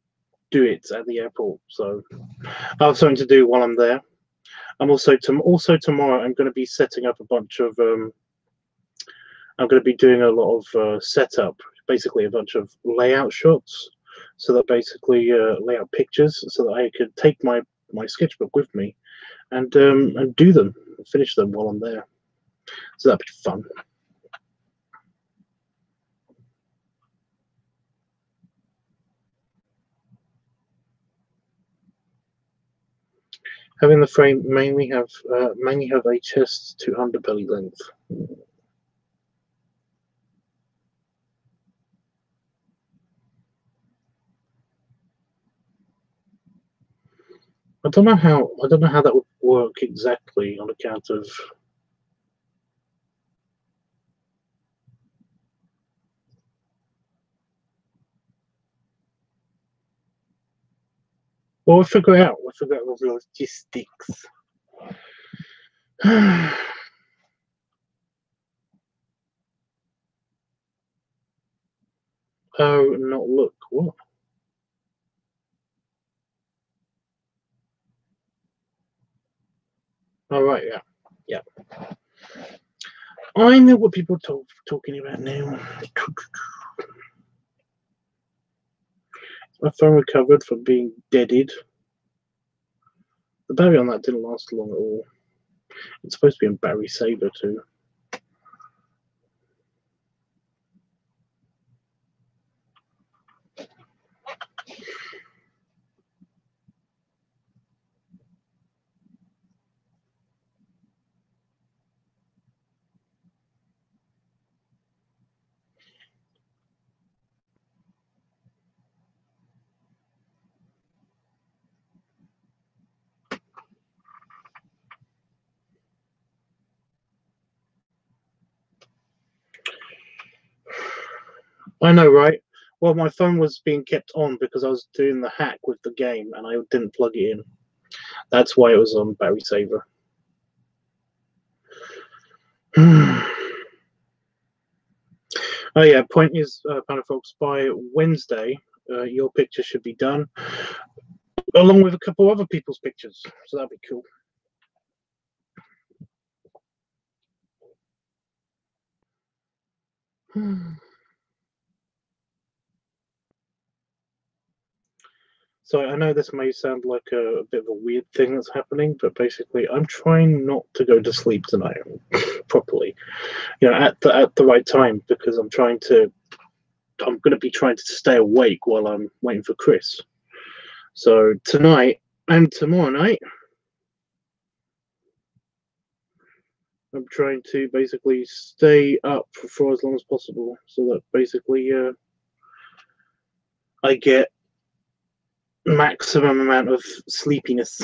do it at the airport. So I have something to do while I'm there. I'm also tomorrow. I'm going to be setting up a bunch of. I'm going to be doing a lot of setup, basically a bunch of layout shots, so that basically layout pictures, so that I could take my sketchbook with me and do them, finish them while I'm there. So that'd be fun. Having the frame mainly have a chest to underbelly length. I don't know how that would work exactly on account of. Well, we'll figure it out. We'll figure out the logistics. Oh, not look. What? Oh, right, yeah. Yeah. I know what people are talking about now. My phone recovered from being deaded. The battery on that didn't last long at all. It's supposed to be a battery saver too. I know, right? Well, my phone was being kept on because I was doing the hack with the game and I didn't plug it in. That's why it was on battery saver. Oh yeah, point is, Panda folks, by Wednesday, your picture should be done, along with a couple other people's pictures. So that'd be cool. So I know this may sound like a bit of a weird thing that's happening, but basically I'm trying not to go to sleep tonight properly, at the right time, because I'm going to be trying to stay awake while I'm waiting for Chris. So tonight and tomorrow night, I'm trying to basically stay up for as long as possible, so that basically I get maximum amount of sleepiness,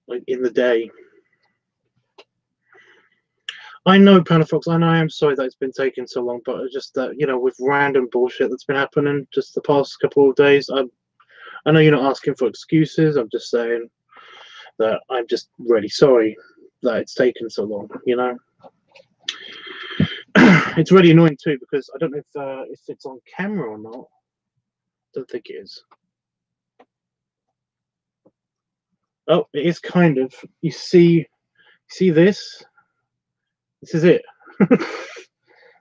like in the day. I know, Panafox, I know, I am sorry that it's been taking so long, but it's just that, with random bullshit that's been happening just the past couple of days, I know you're not asking for excuses, I'm just saying that I'm just really sorry that it's taken so long, It's really annoying too, because I don't know if it's on camera or not. Don't think it is. Oh, it is kind of. You see this? This is it.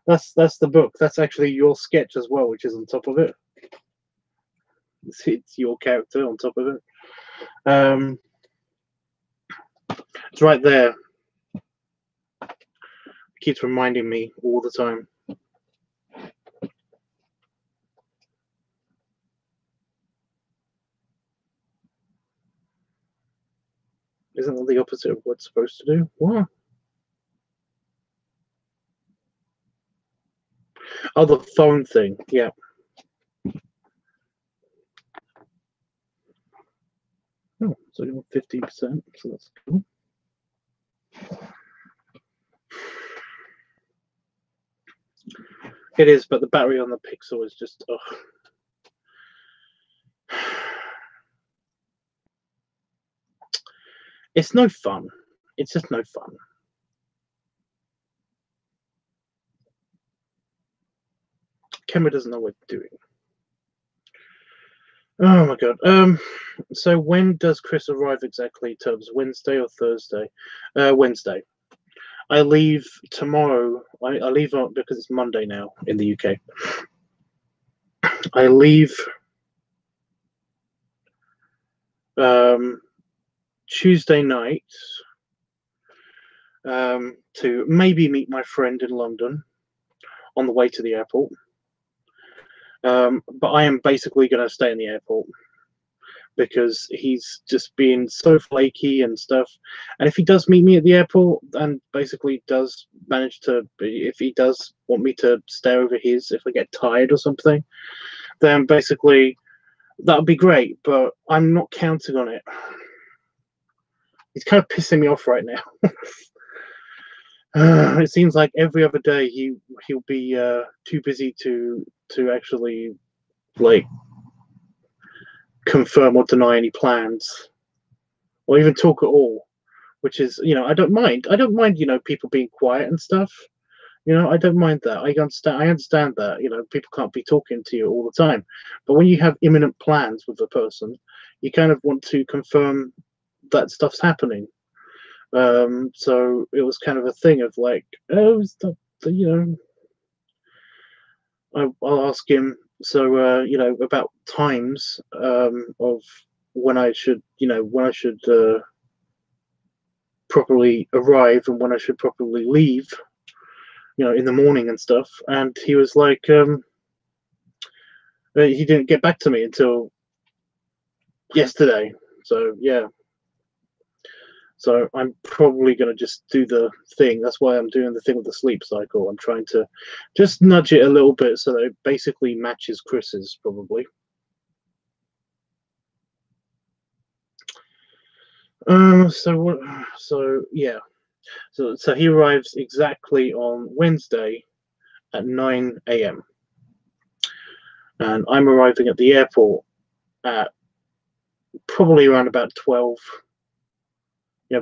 That's the book. That's actually your sketch as well, which is on top of it. It's your character on top of it. It's right there. It keeps reminding me all the time. Isn't that the opposite of what it's supposed to do? What? Oh, the phone thing. Yeah. Oh, so you're 15%, so that's cool. It is, but the battery on the Pixel is just, ugh. It's no fun. It's just no fun. Camera doesn't know what it's doing. Oh my god. So when does Chris arrive exactly, Tubbs? Wednesday or Thursday? Wednesday. I leave tomorrow. I leave out because it's Monday now in the UK. I leave Tuesday night to maybe meet my friend in London on the way to the airport. But I am basically going to stay in the airport because he's just been so flaky and stuff. And if he does meet me at the airport and basically does manage to, if he does want me to stay over his, if I get tired or something, then basically that would be great. But I'm not counting on it. He's kind of pissing me off right now. It seems like every other day he'll be too busy to actually like confirm or deny any plans or even talk at all, which is, I don't mind people being quiet and stuff. I don't mind that. I understand that people can't be talking to you all the time, but when you have imminent plans with a person, you kind of want to confirm that stuff's happening. So it was kind of a thing of like, oh, I'll ask him. So about times of when I should properly arrive and when I should properly leave, in the morning and stuff. And he was like, he didn't get back to me until yesterday. So yeah. So I'm probably going to just do the thing. That's why I'm doing the thing with the sleep cycle. I'm trying to just nudge it a little bit so that it basically matches Chris's, probably. So yeah. So he arrives exactly on Wednesday at 9 a.m. and I'm arriving at the airport at probably around about 12.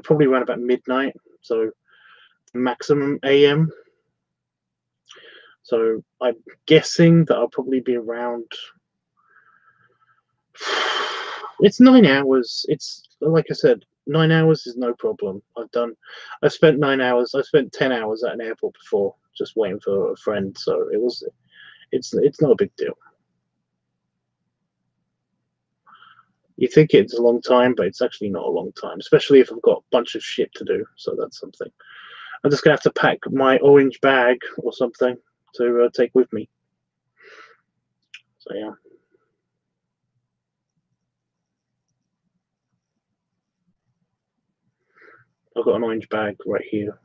Probably around about midnight. So maximum a.m. So I'm guessing that I'll probably be around. It's 9 hours. It's like I said, 9 hours is no problem. I've spent 9 hours. I've spent 10 hours at an airport before, just waiting for a friend. So it's not a big deal. You think it's a long time, but it's actually not a long time, especially if I've got a bunch of shit to do. So that's something. I'm just gonna have to pack my orange bag or something to take with me. So yeah. I've got an orange bag right here.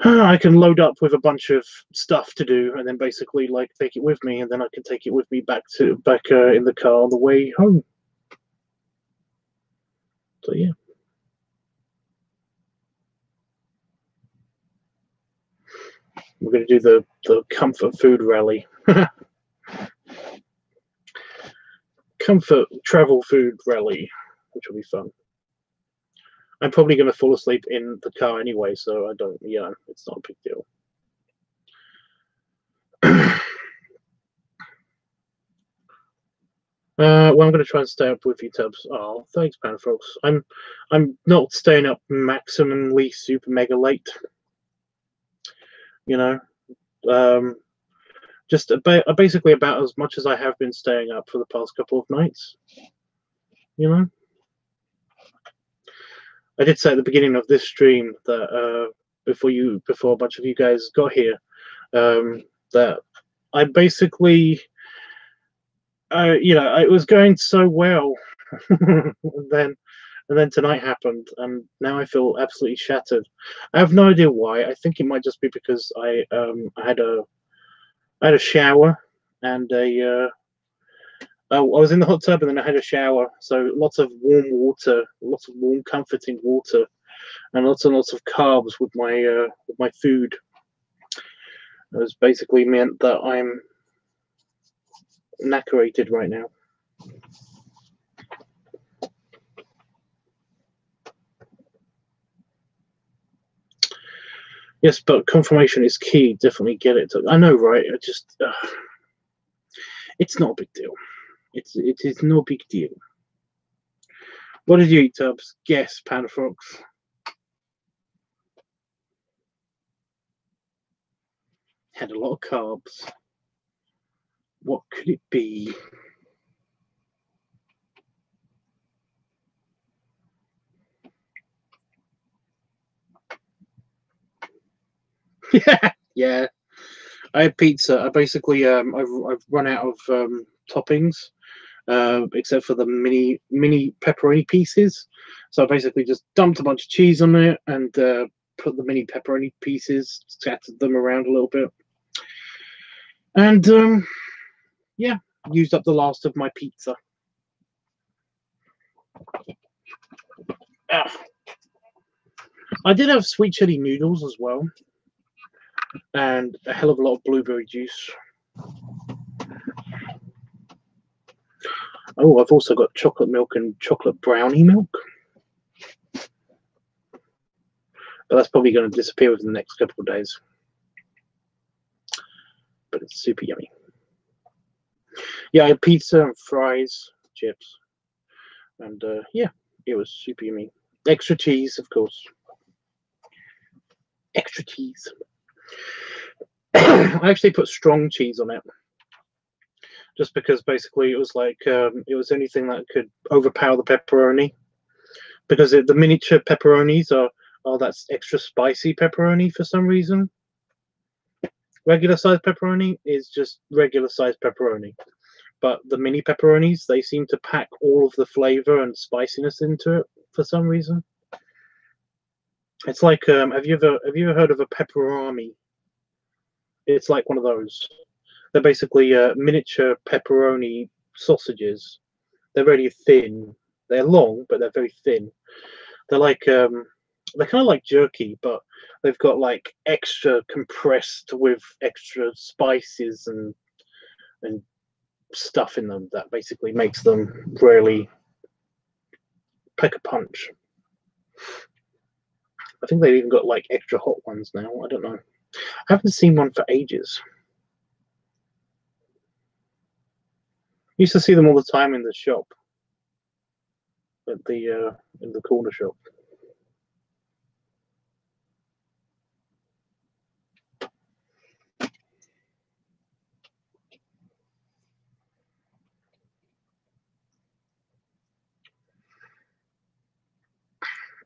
I can load up with a bunch of stuff to do, and then basically like take it with me, and then I can take it with me back in the car on the way home. So yeah. We're going to do the comfort food rally. Comfort travel food rally, which will be fun. I'm probably going to fall asleep in the car anyway, so I don't, it's not a big deal. Well, I'm going to try and stay up with you, Tubbs. Oh, thanks, Panafolks. I'm not staying up maximally super mega late. Just basically about as much as I have been staying up for the past couple of nights. I did say at the beginning of this stream that before a bunch of you guys got here, that I basically, it was going so well, and then tonight happened, and now I feel absolutely shattered. I have no idea why. I think it might just be because I had a shower and I was in the hot tub, and then I had a shower, so lots of warm water, lots of warm, comforting water, and lots and lots of carbs with my food. It has basically meant that I'm knackerated right now. Yes, but confirmation is key. Definitely get it. I know, right? It's not a big deal. It is no big deal. What did you eat, Tubbs? Guess, Panafox. Had a lot of carbs. What could it be? Yeah. I had pizza. I basically I've run out of toppings, except for the mini pepperoni pieces. So I basically just dumped a bunch of cheese on it and put the mini pepperoni pieces, scattered them around a little bit, and yeah, used up the last of my pizza. I did have sweet chili noodles as well, and a hell of a lot of blueberry juice. Oh, I've also got chocolate milk and chocolate brownie milk. But that's probably going to disappear within the next couple of days. But it's super yummy. Yeah, I had pizza and fries, chips. And yeah, it was super yummy. Extra cheese, of course. Extra cheese. I actually put strong cheese on it. Just because basically it was like, it was anything that could overpower the pepperoni. Because the miniature pepperonis are that's extra spicy pepperoni for some reason. Regular sized pepperoni is just regular sized pepperoni. But the mini pepperonis, they seem to pack all of the flavor and spiciness into it for some reason. It's like, have you ever heard of a pepperami? It's like one of those. They're basically miniature pepperoni sausages. They're very thin. They're long, but they're very thin. They're like they're kind of like jerky, but they've got like extra compressed with extra spices and stuff in them that basically makes them really pack a punch. I think they've even got like extra hot ones now. I don't know. I haven't seen one for ages. Used to see them all the time in the shop, at the in the corner shop.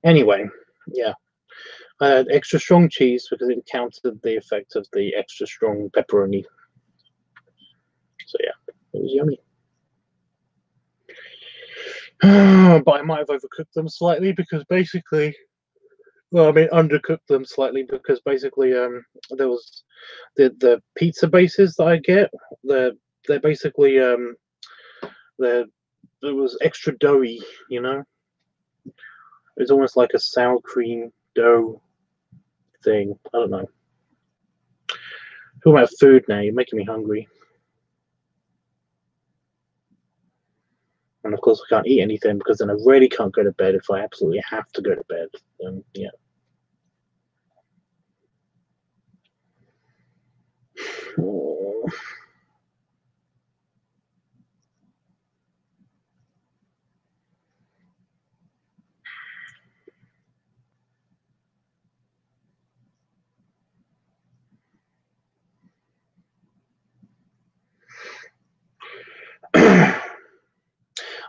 Anyway, yeah, I had extra strong cheese because it countered the effect of the extra strong pepperoni. So yeah, it was yummy. But I might have overcooked them slightly because basically, well, I mean undercooked them slightly because basically, there was the pizza bases that I get. They're basically they're it was extra doughy, you know. It's almost like a sour cream dough thing. I don't know. Talking about food now, you're making me hungry. And of course, I can't eat anything because then I really can't go to bed if I absolutely have to go to bed. Then, yeah. Oh.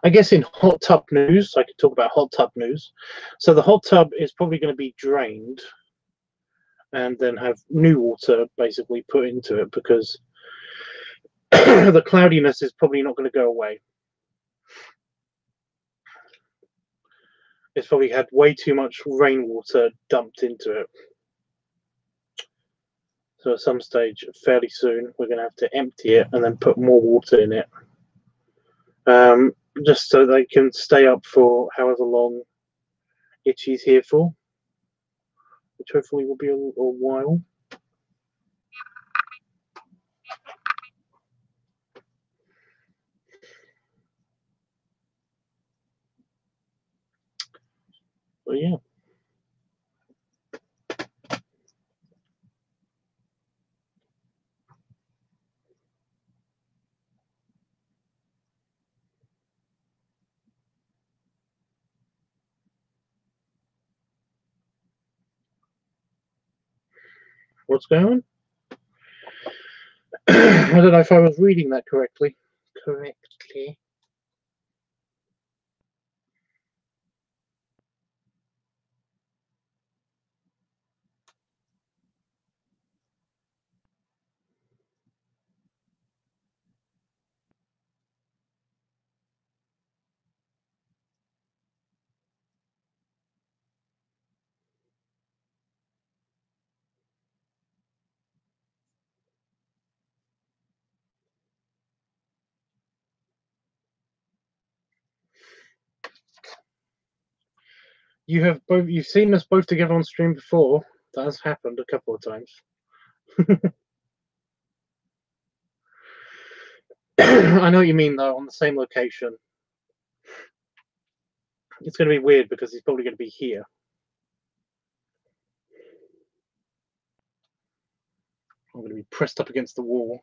I guess in hot tub news, I could talk about hot tub news. So the hot tub is probably going to be drained and then have new water basically put into it because the cloudiness is probably not going to go away. It's probably had way too much rainwater dumped into it. So at some stage, fairly soon, we're going to have to empty it and then put more water in it. Just so they can stay up for however long Itchy's here for, which hopefully will be a while. But yeah. What's going on? I don't know if I was reading that correctly. You've seen us both together on stream before. That has happened a couple of times. I know what you mean though, on the same location. It's going to be weird because he's probably going to be here. I'm going to be pressed up against the wall.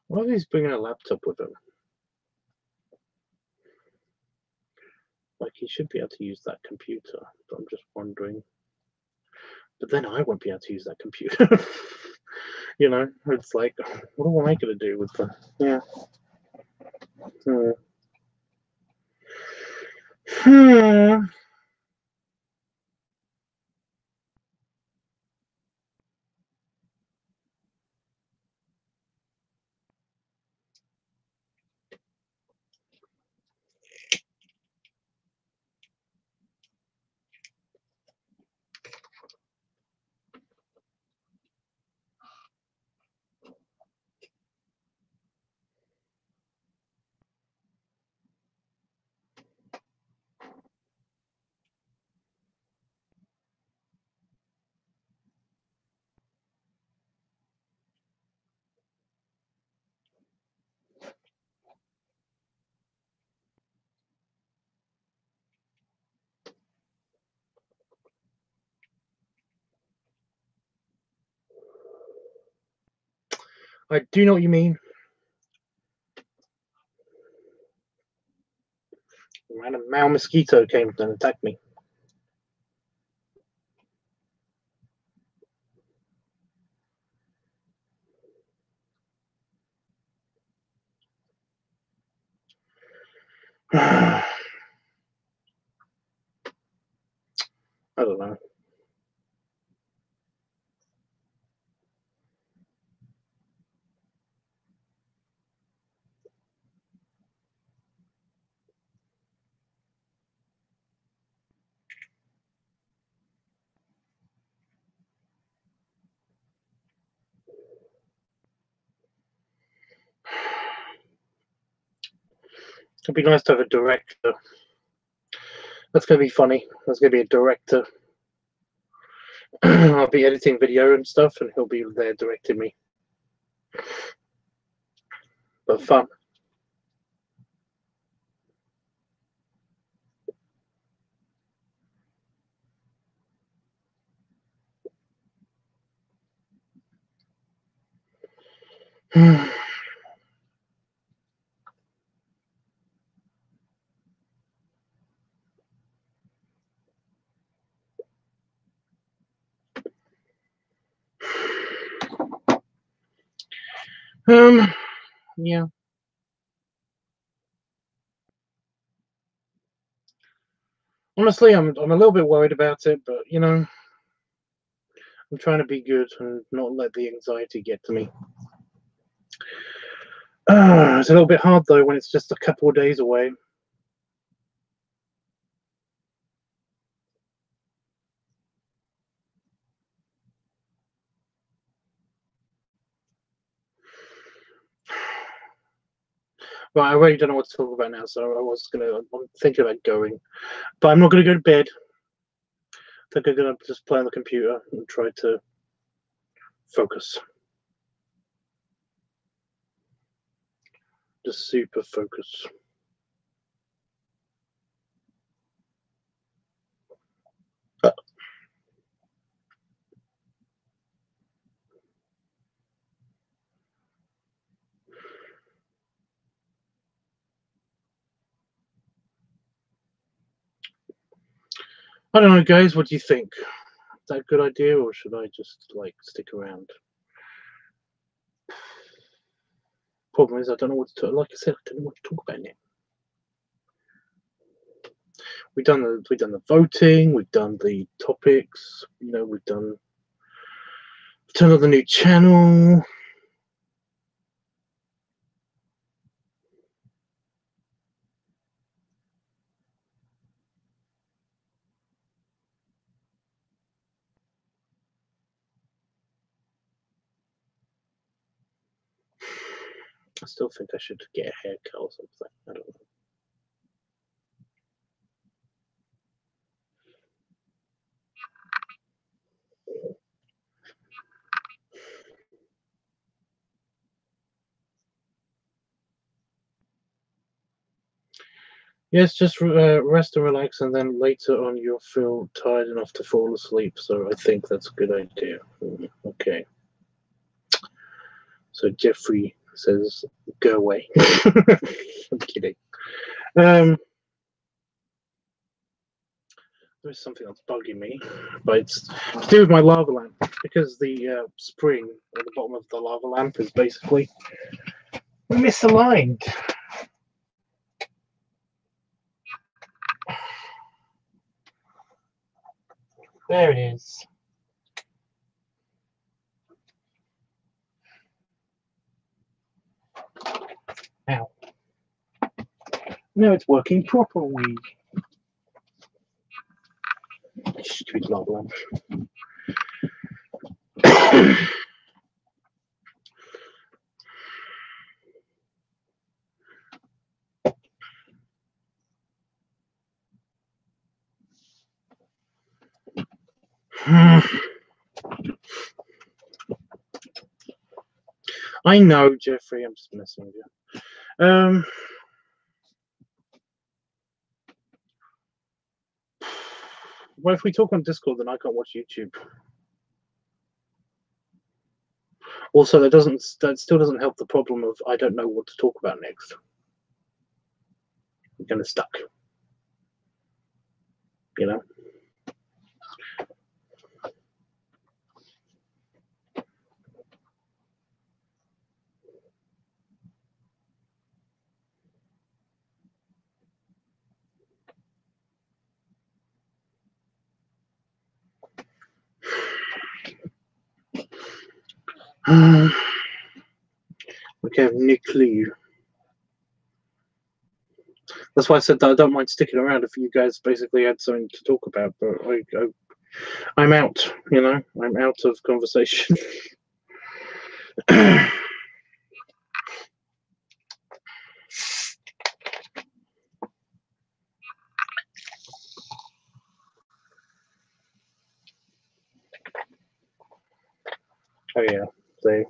Why is he bringing a laptop with him? Like, he should be able to use that computer, but I'm just wondering. But then I won't be able to use that computer. You know, it's like, what am I going to do with the... Yeah. I do know what you mean. A random male mosquito came and attacked me. I don't know. It'd be nice to have a director. That's going to be funny. There's going to be a director. I'll be editing video and stuff, and he'll be there directing me. But fun. Yeah. Honestly, I'm a little bit worried about it, but you know, I'm trying to be good and not let the anxiety get to me. It's a little bit hard though when it's just a couple of days away. But I really don't know what to talk about now, so I'm thinking about going. But I'm not gonna go to bed. I think I'm gonna just play on the computer and try to focus. Just super focus. I don't know, guys. What do you think? Is that a good idea, or should I just like stick around? Problem is, I don't know what to talk. Like I said, I don't know what to talk about now. We've done the voting. We've done the topics. You know, we've turned on the new channel. I still think I should get a haircut or something. I don't know. Yes, just rest and relax, and then later on you'll feel tired enough to fall asleep. So I think that's a good idea. Okay. So Jeffrey says, "Go away." I'm kidding. There's something that's bugging me, but it's to do with my lava lamp, because the spring at the bottom of the lava lamp is basically misaligned. There it is. Now. Now it's working properly. Stupid log lamp. I know, Jeffrey, I'm just messing with you. Well, if we talk on Discord, then I can't watch YouTube. Also, that still doesn't help the problem of I don't know what to talk about next. I'm kind of stuck. You know? Okay, I have no clue. That's why I said that I don't mind sticking around if you guys basically had something to talk about, but I'm out, you know? I'm out of conversation. Oh yeah, so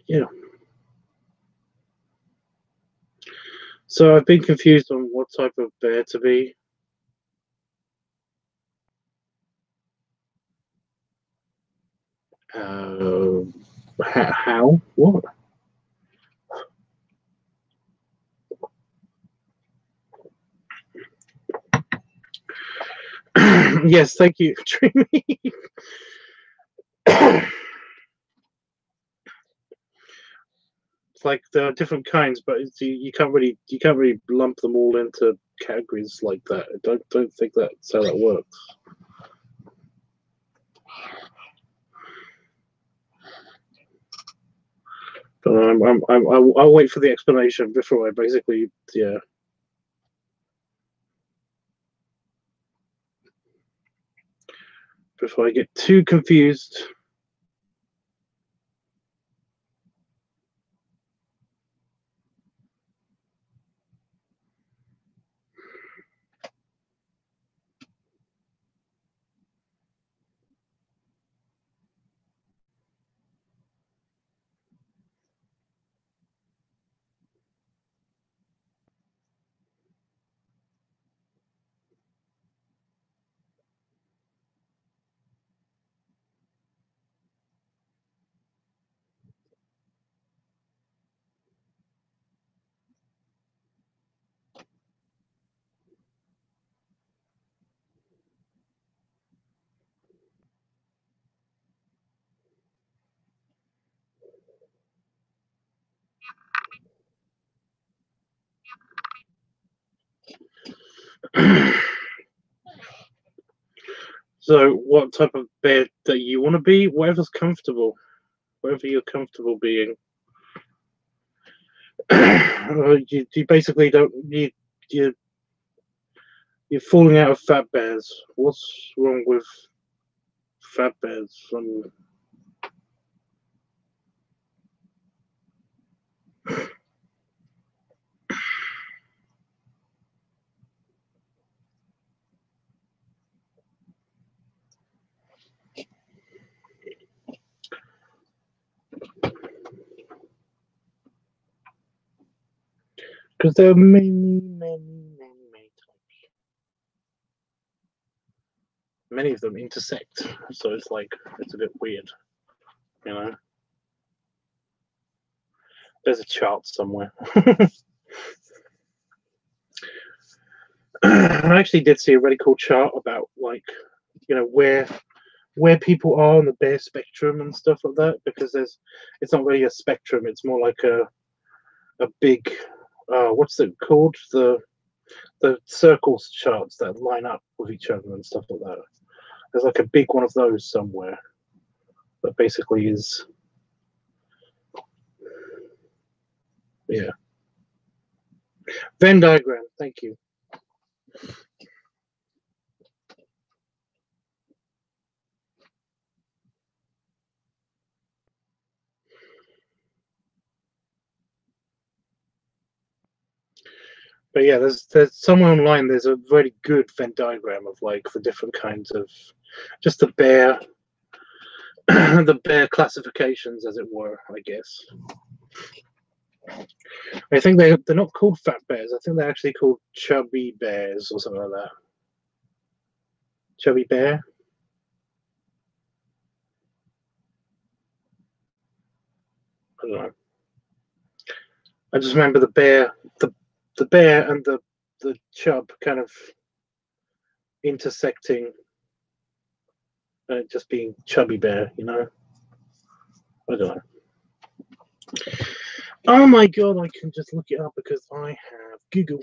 yeah. So I've been confused on what type of bear to be. How? What? Yes, thank you, Dreamy. It's like there are different kinds, but you can't really lump them all into categories like that. I don't think that's how that works. But I'll wait for the explanation before I basically, yeah. Before I get too confused. So, what type of bear that you want to be? Whatever's comfortable, whatever you're comfortable being. You basically don't you're falling out of fat bears. What's wrong with fat bears? Because there are many types. Many of them intersect, so it's like it's a bit weird, you know. There's a chart somewhere. I actually did see a really cool chart about, like, you know, where people are on the bear spectrum and stuff like that, because it's not really a spectrum, it's more like a big what's it called, the circles charts that line up with each other and stuff like that. There's like a big one of those somewhere that basically is, yeah, Venn diagram. Thank you. But yeah, there's somewhere online. There's a very good Venn diagram of, like, the different kinds of, just the bear, the bear classifications, as it were, I guess. I think they're not called fat bears. I think they're actually called chubby bears or something like that. Chubby bear. I don't know. I just remember the bear, the bear and the chub kind of intersecting, just being chubby bear, you know. I don't know. Oh my god, I can just look it up because I have Google.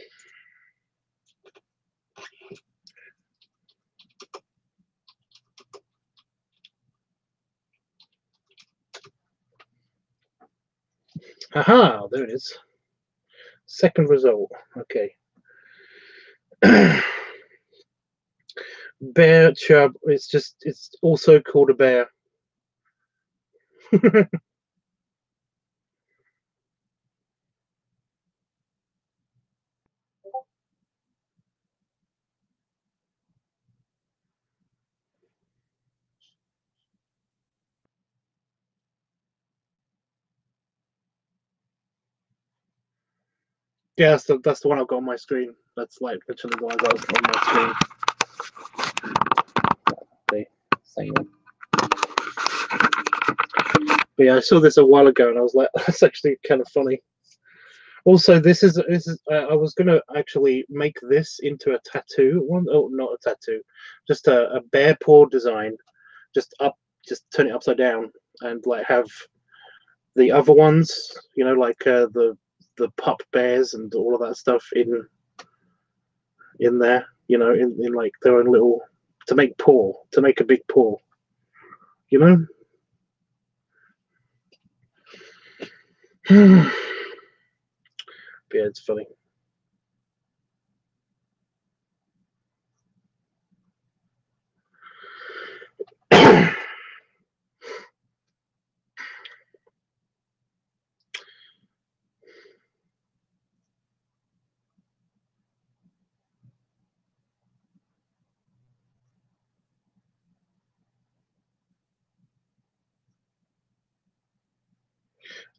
Aha, there it is. Second result. Okay. Bear chub. It's also called a bear. Yeah, that's the one I've got on my screen. That's, like, literally the one I got on my screen. Okay, same one. But yeah, I saw this a while ago and I was like, that's actually kind of funny. Also, this is I was gonna actually make this into a tattoo. Oh, not a tattoo, just a bear paw design. Just turn it upside down and, like, have the other ones, you know, like the pup bears and all of that stuff in there, you know, in like their own little, to make a big paw, you know. Yeah, it's funny.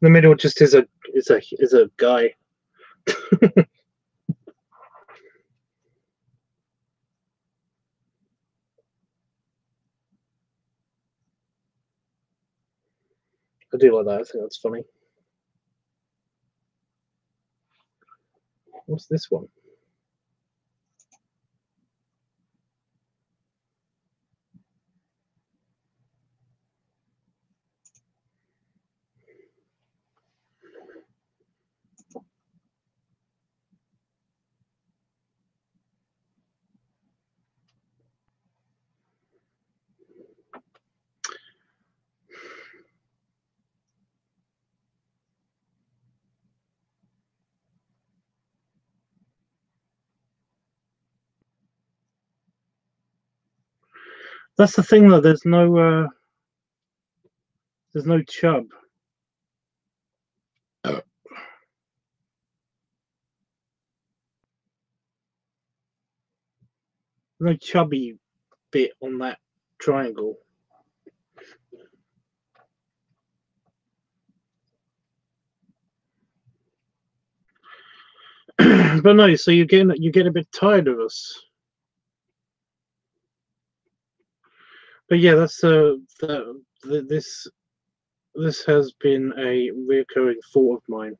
In the middle just is a guy. I do like that. I think that's funny. What's this one? That's the thing, though. There's no chub. No chubby bit on that triangle. But no, so you get a bit tired of us. But yeah, that's this this has been a recurring thought of mine.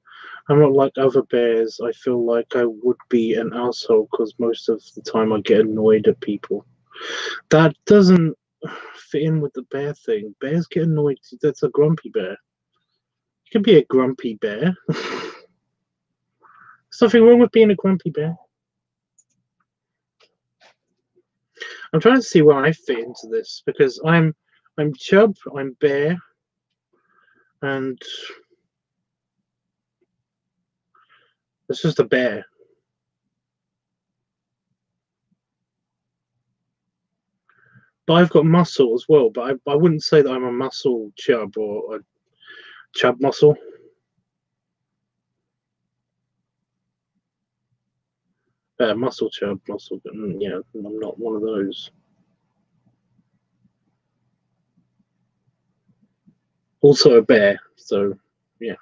I'm not like other bears. I feel like I would be an asshole because most of the time I get annoyed at people. That doesn't fit in with the bear thing. Bears get annoyed. That's a grumpy bear. You can be a grumpy bear. There's nothing wrong with being a grumpy bear. I'm trying to see where I fit into this because I'm chub, I'm bear, and it's just a bear. But I've got muscle as well. But I wouldn't say that I'm a muscle chub or a chub muscle. Muscle chub, muscle. Yeah, I'm not one of those. Also a bear, so yeah.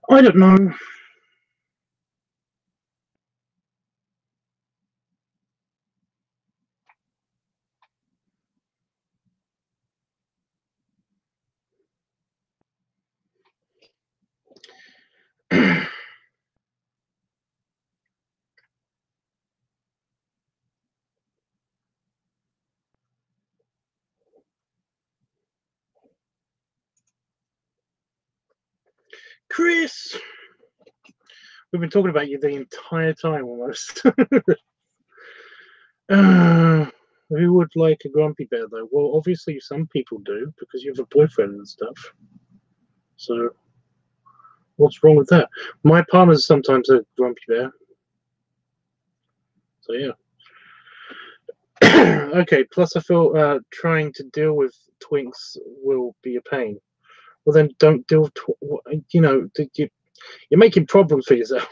I don't know. Chris, we've been talking about you the entire time almost. Who would like a grumpy bear though? Well, obviously some people do because you have a boyfriend and stuff. So what's wrong with that? My partner's sometimes a grumpy bear. So yeah. Okay. Plus, I feel trying to deal with twinks will be a pain. Well, then don't deal with. You know, you're making problems for yourself.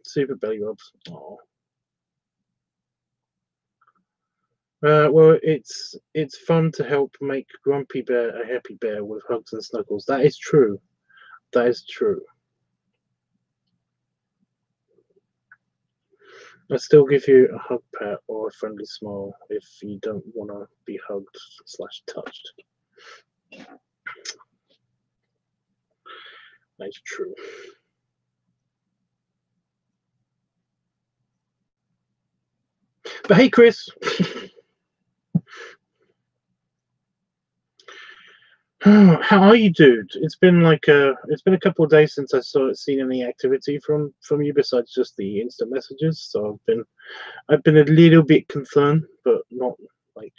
Super belly rubs. Oh. Well, it's fun to help make Grumpy Bear a happy bear with hugs and snuggles. That is true. That is true. I still give you a hug pat or a friendly smile if you don't want to be hugged / touched. That is true. But hey, Chris. How are you, dude? It's been a couple of days since I seen any activity from you besides just the instant messages. So I've been a little bit concerned, but not like,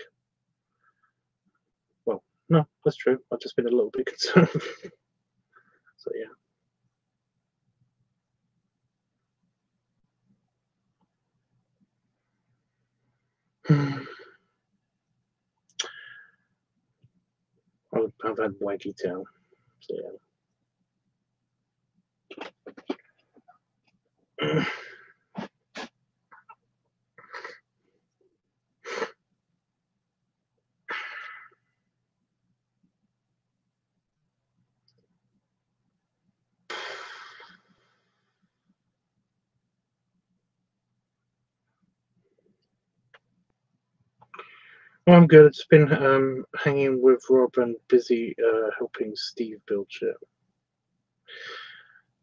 well, no, that's true. I've just been a little bit concerned. So yeah. I've had wanky tail. So yeah. Well, I'm good. It's been hanging with Rob and busy helping Steve build shit.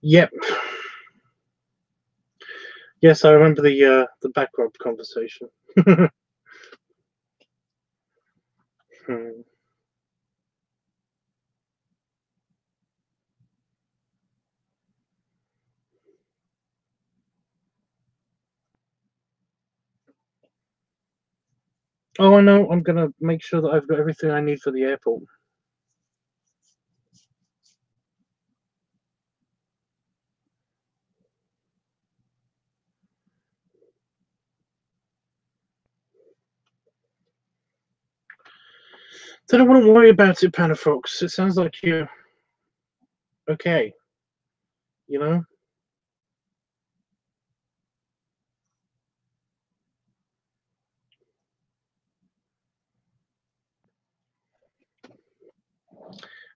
Yep. Yes, I remember the back rub conversation. Hmm. Oh, I know. I'm gonna make sure that I've got everything I need for the airport. Then I wouldn't worry about it, Panafox. It sounds like you're okay. You know.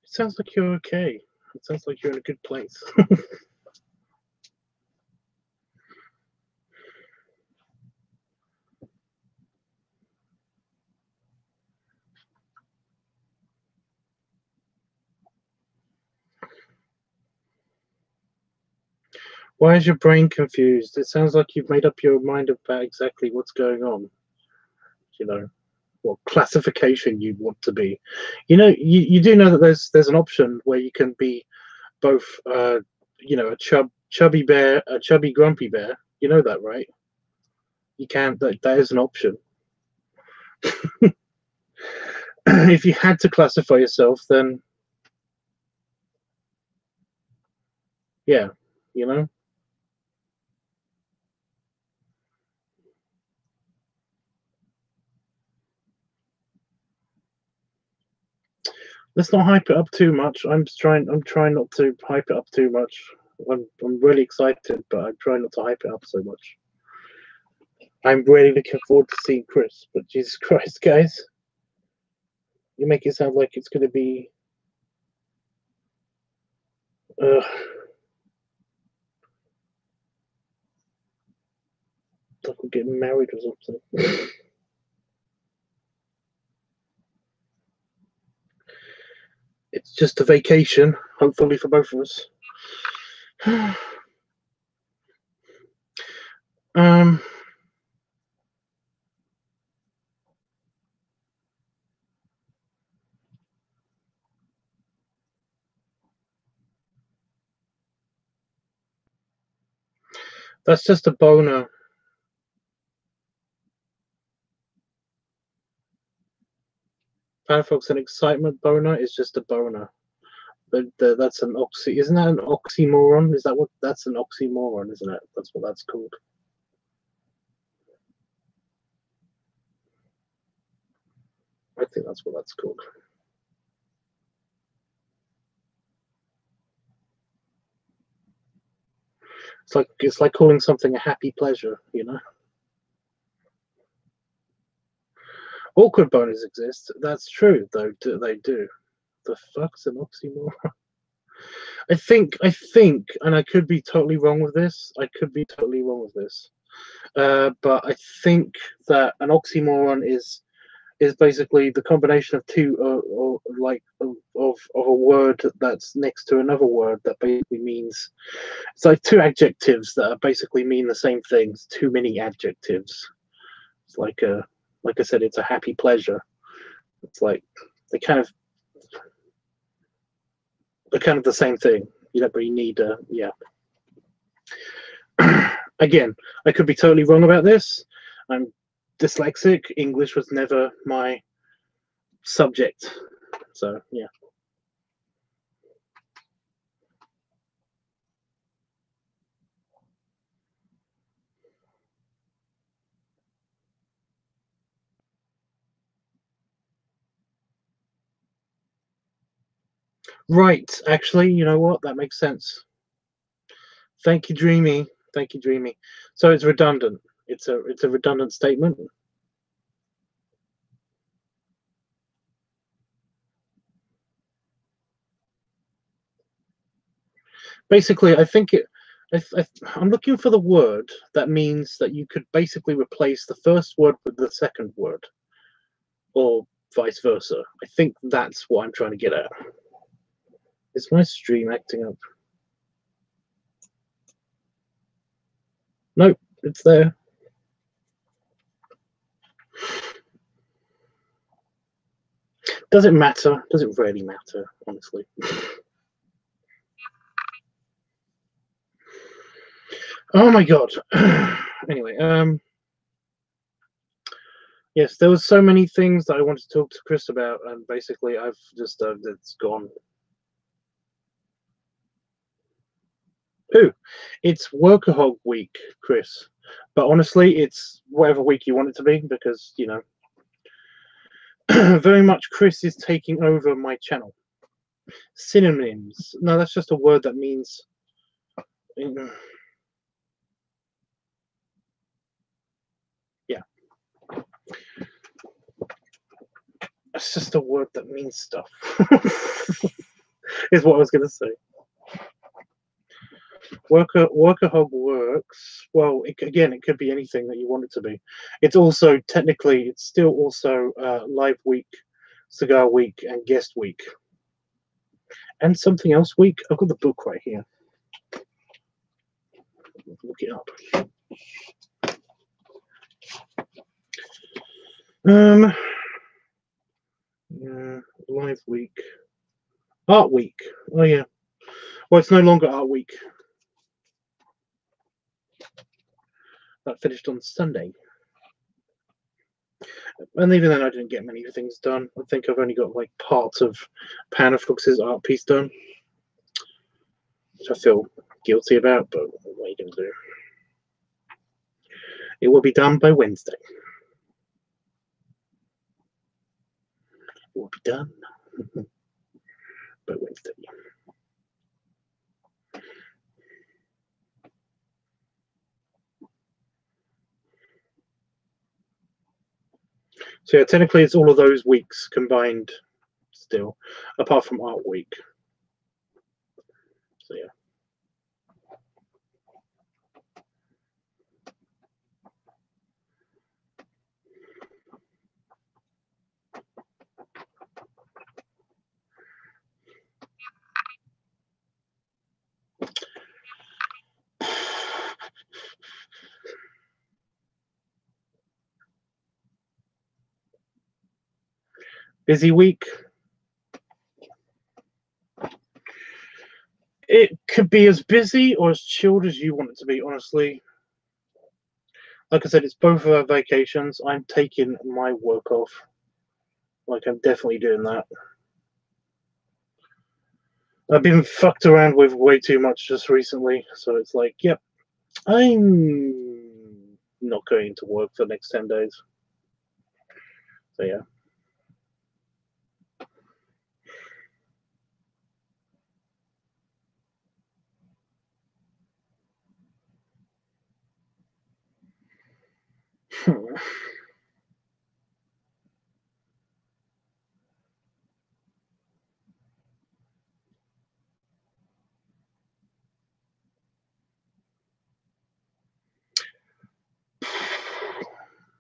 It sounds like you're okay. It sounds like you're in a good place. Why is your brain confused? It sounds like you've made up your mind about exactly what's going on. You know, what classification you want to be. You know, you do know that there's an option where you can be both, you know, a chubby bear, a chubby grumpy bear. You know that, right? You can. That is an option. If you had to classify yourself, then yeah, you know. Let's not hype it up too much. I'm trying not to hype it up too much. I'm really excited, but I'm trying not to hype it up so much. I'm really looking forward to seeing Chris, but Jesus Christ, guys, you make it sound like it's going to be like we're getting married or something. It's just a vacation, hopefully for both of us. um, that's just a boner. Parafox and excitement boner is just a boner. That's an oxy. Isn't that an oxymoron? Is that what? That's an oxymoron, isn't it? That's what that's called. I think that's what that's called. It's like calling something a happy pleasure, you know. Awkward boners exist. That's true, though. They do. The fuck's an oxymoron? I think, and I could be totally wrong with this. I could be totally wrong with this. But I think that an oxymoron is basically the combination of two, or like of a word that's next to another word that basically means it's like two adjectives that are basically mean the same things. Too many adjectives. It's like I said, it's a happy pleasure. It's like they kind of they're kind of the same thing. You know, but you need yeah. Again, I could be totally wrong about this. I'm dyslexic. English was never my subject. So yeah. Right. Actually, you know what? That makes sense. Thank you, Dreamy. Thank you, Dreamy. So it's redundant. It's a redundant statement. Basically, I think I'm looking for the word that means that you could basically replace the first word with the second word, or vice versa. I think that's what I'm trying to get at. Is my stream acting up? Nope, it's there. Does it matter? Does it really matter, honestly? Oh my god. Anyway, yes, there was so many things that I wanted to talk to Chris about, and basically I've just it's gone. Ooh, it's workahog week, Chris. But honestly, it's whatever week you want it to be, because you know, very much Chris is taking over my channel. Synonyms. No, that's just a word that means. Yeah. It's just a word that means stuff. is what I was going to say. Workahog works well. Again, it could be anything that you want it to be. It's also technically, it's still also live week, cigar week, and guest week, and something else week. I've got the book right here. Look it up. Yeah, live week, art week. Oh yeah. Well, it's no longer art week. That finished on Sunday. And even then, I didn't get many things done. I think I've only got like parts of Panafox's art piece done, which I feel guilty about, but what are you going to do? It will be done by Wednesday. It will be done by Wednesday. So yeah, technically it's all of those weeks combined still, apart from art week. So yeah. Busy week. It could be as busy or as chilled as you want it to be, honestly. Like I said, it's both of our vacations. I'm taking my work off. Like, I'm definitely doing that. I've been fucked around with way too much just recently, so it's like, yep, I'm not going to work for the next 10 days. So yeah.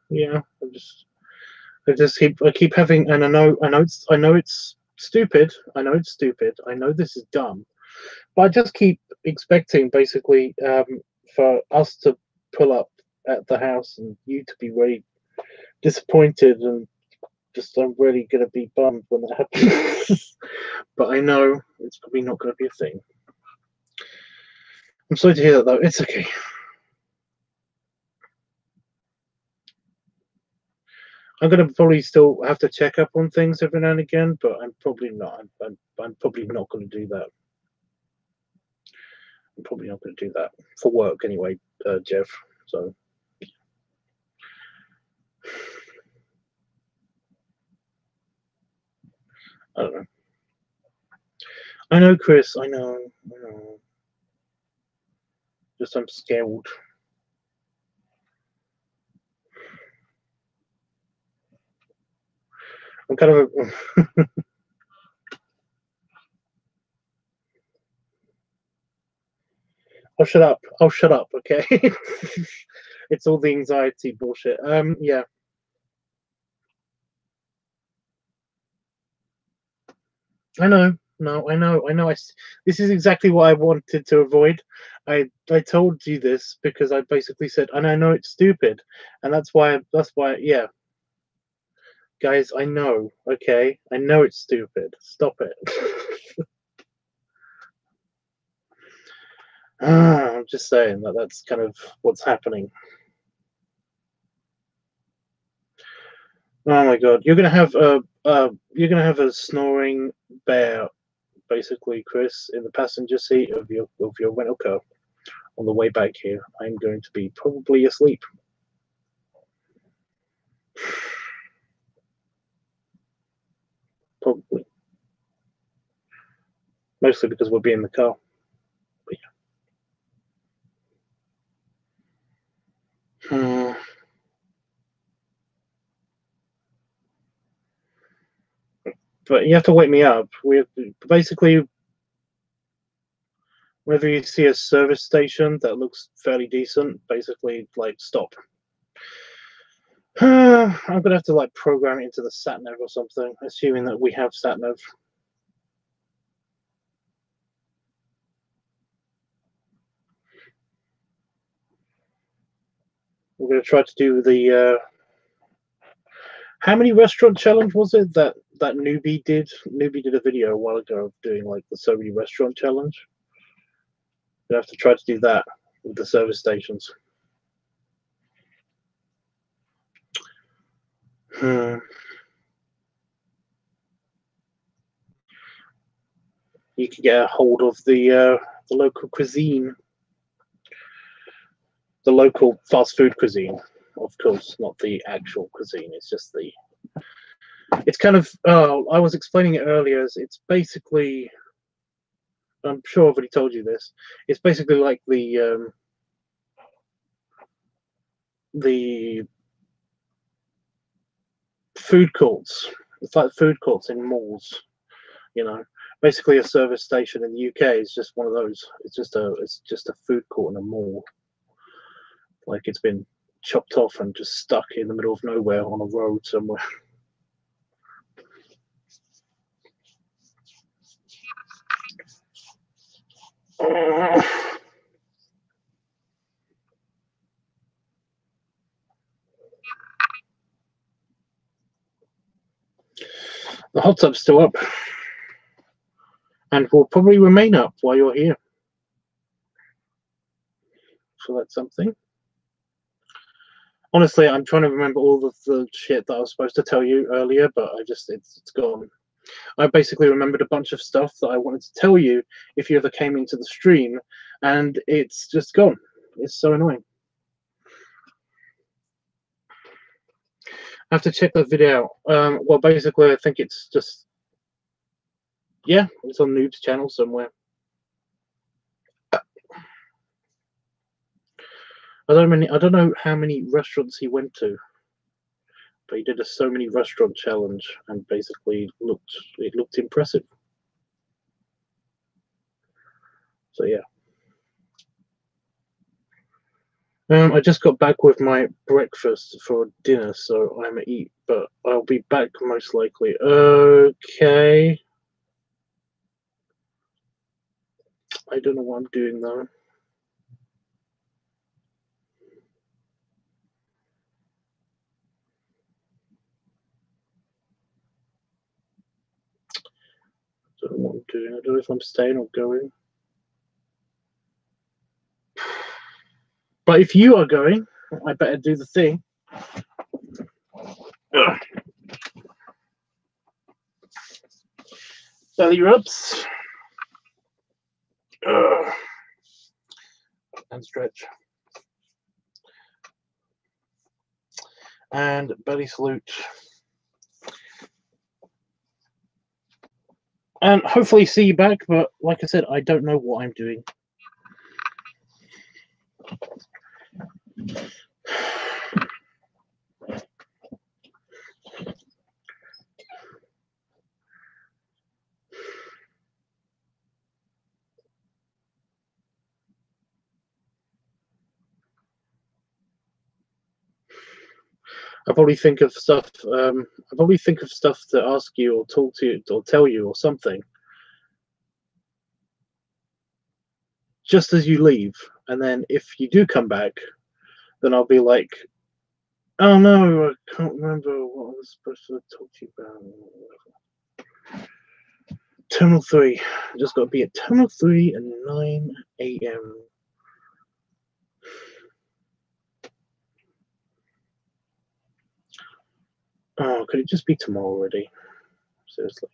Yeah, I keep having, and I know it's stupid. I know it's stupid. I know this is dumb, but I just keep expecting basically for us to pull up at the house and you to be really disappointed and just I'm really gonna be bummed when that happens. But I know it's probably not gonna be a thing. I'm sorry to hear that though. It's okay. I'm gonna probably still have to check up on things every now and again, but I'm probably not. I'm probably not gonna do that. I'm probably not gonna do that for work anyway, Jeff. So. I don't know. I know, Chris. I know. Just I'm scared. I'm kind of a. Oh, shut up. Oh, shut up. Okay. It's all the anxiety bullshit. Yeah. I know. No, I know. This is exactly what I wanted to avoid. I told you this because I basically said, and I know it's stupid, and that's why. Yeah, guys, I know. Okay, I know it's stupid. Stop it. I'm just saying that's kind of what's happening. Oh my god, you're gonna have a snoring bear, basically, Chris, in the passenger seat of your rental car on the way back here. I'm going to be probably asleep. Probably. Mostly because we'll be in the car. But yeah. But you have to wake me up. We have to, basically Whenever you see a service station that looks fairly decent, basically, like, stop. I'm gonna have to, like, program it into the sat-nav or something, assuming that we have sat-nav. We're gonna try to do the how many restaurant challenge was it that newbie did? Newbie did a video a while ago of doing, like, the so many restaurant challenge. We have to try to do that with the service stations. You could get a hold of the local cuisine, the local fast food cuisine, of course, not the actual cuisine. It's just the. It's kind of. I was explaining it earlier. It's basically. I'm sure I've already told you this. It's basically like the food courts. It's like food courts in malls. You know, basically a service station in the UK is just one of those. It's just a food court in a mall. Like, it's been chopped off and just stuck in the middle of nowhere on a road somewhere. The hot tub's still up, and will probably remain up while you're here. So that's something. Honestly, I'm trying to remember all of the shit that I was supposed to tell you earlier, but it's gone. I basically remembered a bunch of stuff that I wanted to tell you if you ever came into the stream, and it's just gone. It's so annoying. I have to check that video out. Well, basically, I think it's just, yeah, it's on Noob's channel somewhere. I don't know how many restaurants he went to, but he did a so many restaurant challenge, and basically it looked impressive. So yeah. I just got back with my breakfast for dinner, so I'm gonna eat, but I'll be back most likely. Okay. I don't know what I'm doing though. I don't know what I'm doing. I don't know if I'm staying or going. But if you are going, I better do the thing. Belly rubs. And stretch. And belly salute. And hopefully see you back, but like I said, I don't know what I'm doing. I probably think of stuff. I probably think of stuff to ask you or talk to you or tell you or something, just as you leave. And then if you do come back, then I'll be like, "Oh no, I can't remember what I was supposed to talk to you about." Terminal 3. I just got to be at Terminal 3 at 9 a.m. Oh, could it just be tomorrow already? Seriously.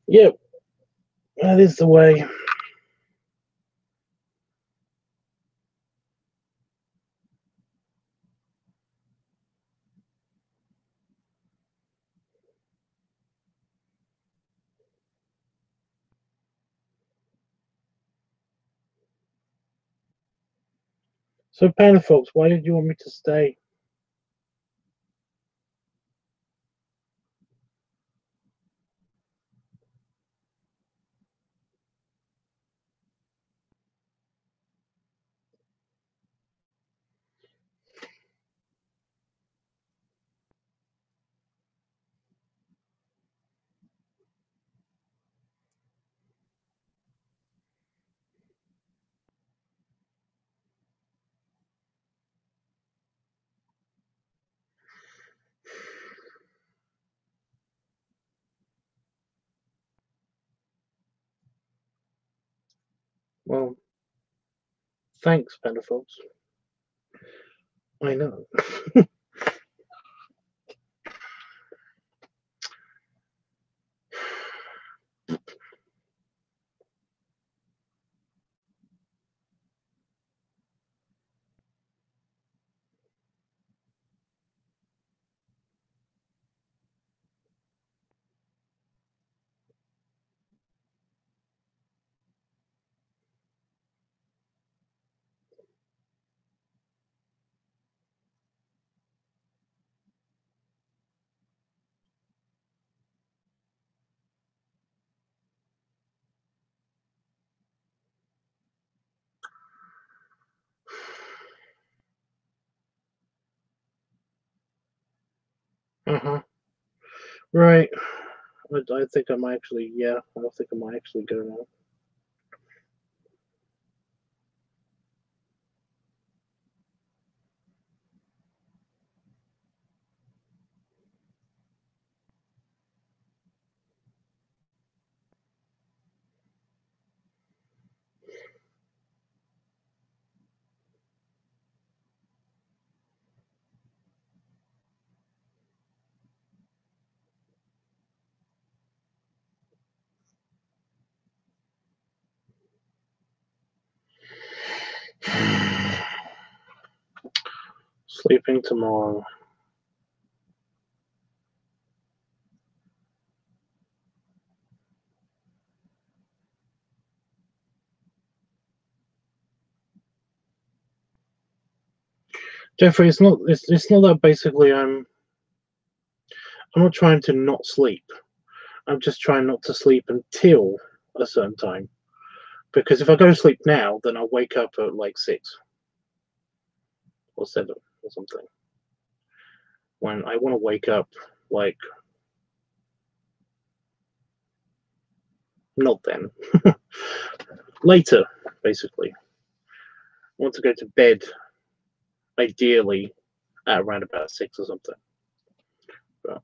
Yep, that is the way. So, Panda folks, why did you want me to stay? Well, thanks, Panda folks. I know. Right. I think I might actually, yeah, I don't think I might actually go now. Sleeping tomorrow. Jeffrey, it's not that basically I'm not trying to not sleep. I'm just trying not to sleep until a certain time. Because if I go to sleep now, then I'll wake up at like 6 or 7 or something. When I want to wake up like not then. Later, basically. I want to go to bed ideally at around about 6 or something. But,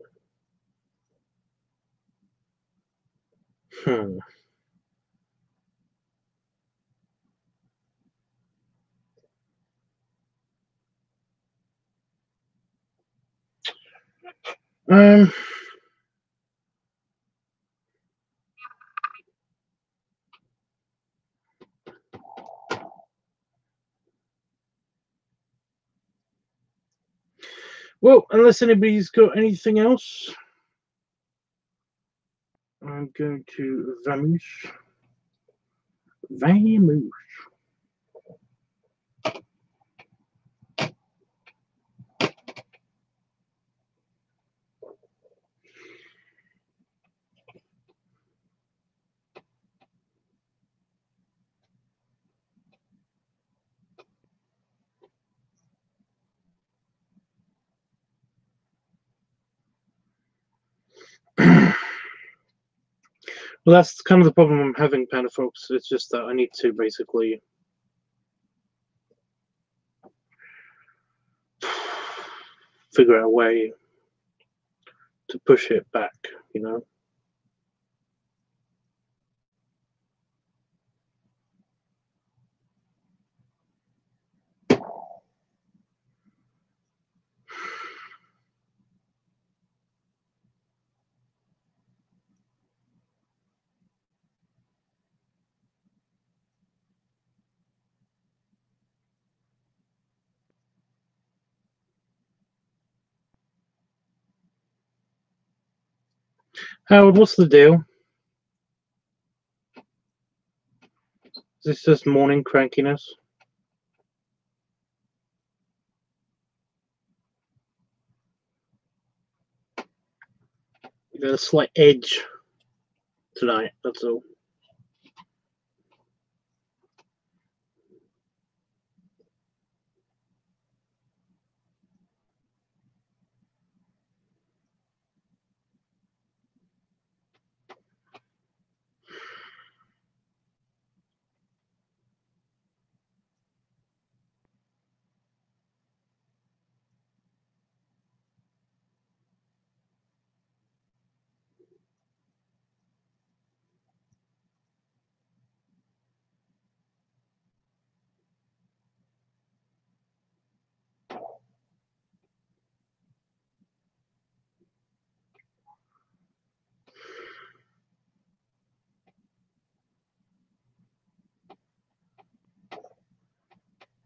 Um well, unless anybody's got anything else, I'm going to vamoosh. Vamoosh. Well, that's kind of the problem I'm having, Panda folks. It's just that I need to basically figure out a way to push it back, you know? Howard, what's the deal? Is this just morning crankiness? You got a slight edge tonight, that's all.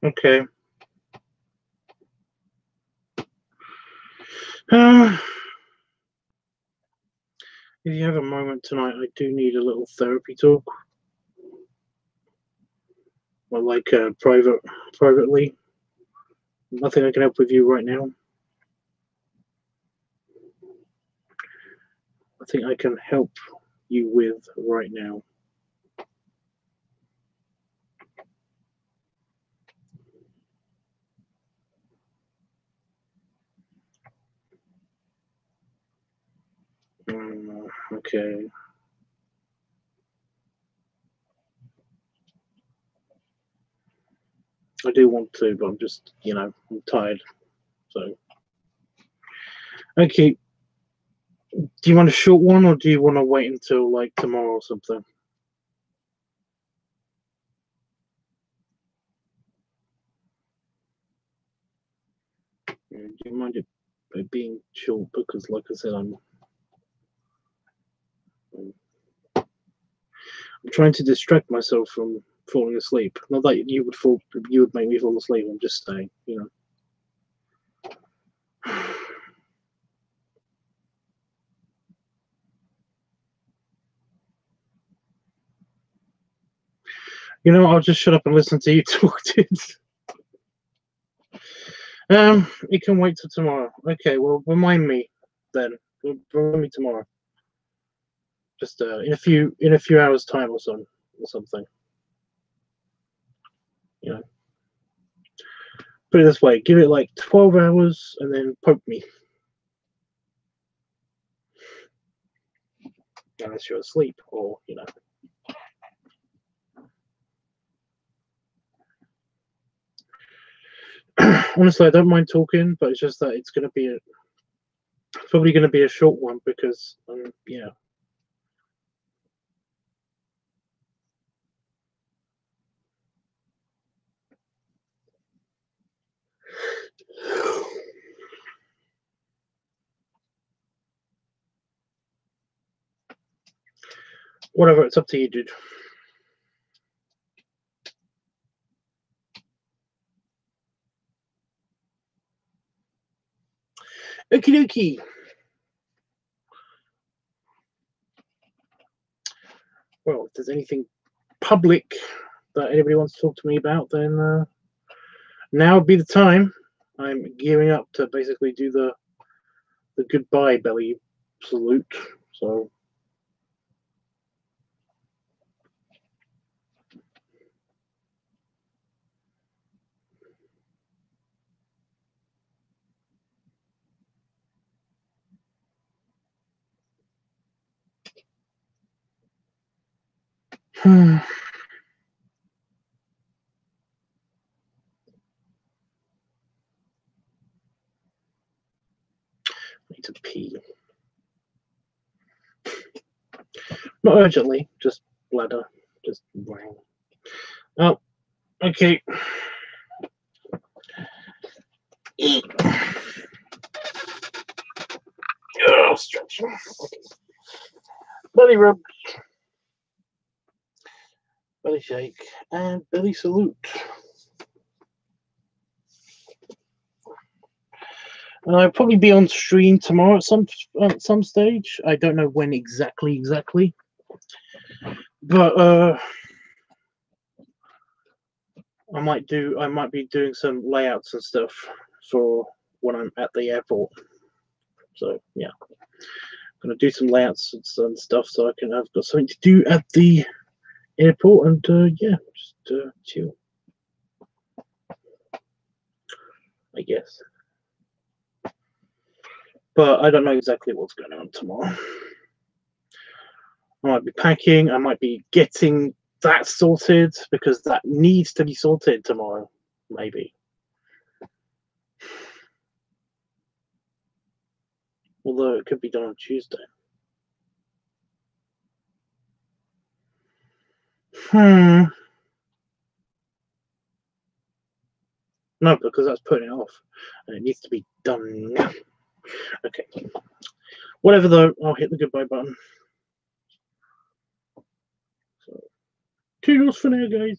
Okay. If you have a moment tonight, I do need a little therapy talk. Or like privately. Nothing I can help with you right now. Nothing I can help you with right now. Okay. I do want to, but I'm just, I'm tired. So, okay. Do you want a short one, or do you want to wait until like tomorrow or something? Do you mind it being short? Because, like I said, I'm trying to distract myself from falling asleep. Not that you would make me fall asleep. I'm just saying, I'll just shut up and listen to you talk, dude. It can wait till tomorrow. Okay, well, remind me then. Remind me tomorrow. Just in a few hours' time or something. Put it this way: give it like 12 hours, and then poke me. Unless you're asleep, or Honestly, I don't mind talking, but it's just that it's probably going to be a short one because whatever. It's up to you, dude. Okie dokie. Well, if there's anything public that anybody wants to talk to me about, then now would be the time. I'm gearing up to basically do the goodbye belly salute. So. I need to pee. Not urgently, just bladder. Just blank. Oh, okay. Oh, stretch. Okay. Belly rub, belly shake, and belly salute. And I'll probably be on stream tomorrow at some stage. I don't know when exactly, but I might be doing some layouts and stuff for when I'm at the airport. So yeah, I'm gonna do some layouts and stuff so I can have got something to do at the airport, and yeah, just chill, I guess. But I don't know exactly what's going on tomorrow. I might be packing. I might be getting that sorted because that needs to be sorted tomorrow, maybe. Although it could be done on Tuesday. No, because that's putting it off, and it needs to be done now. Okay. Whatever though, I'll hit the goodbye button. So, toodles for now, guys.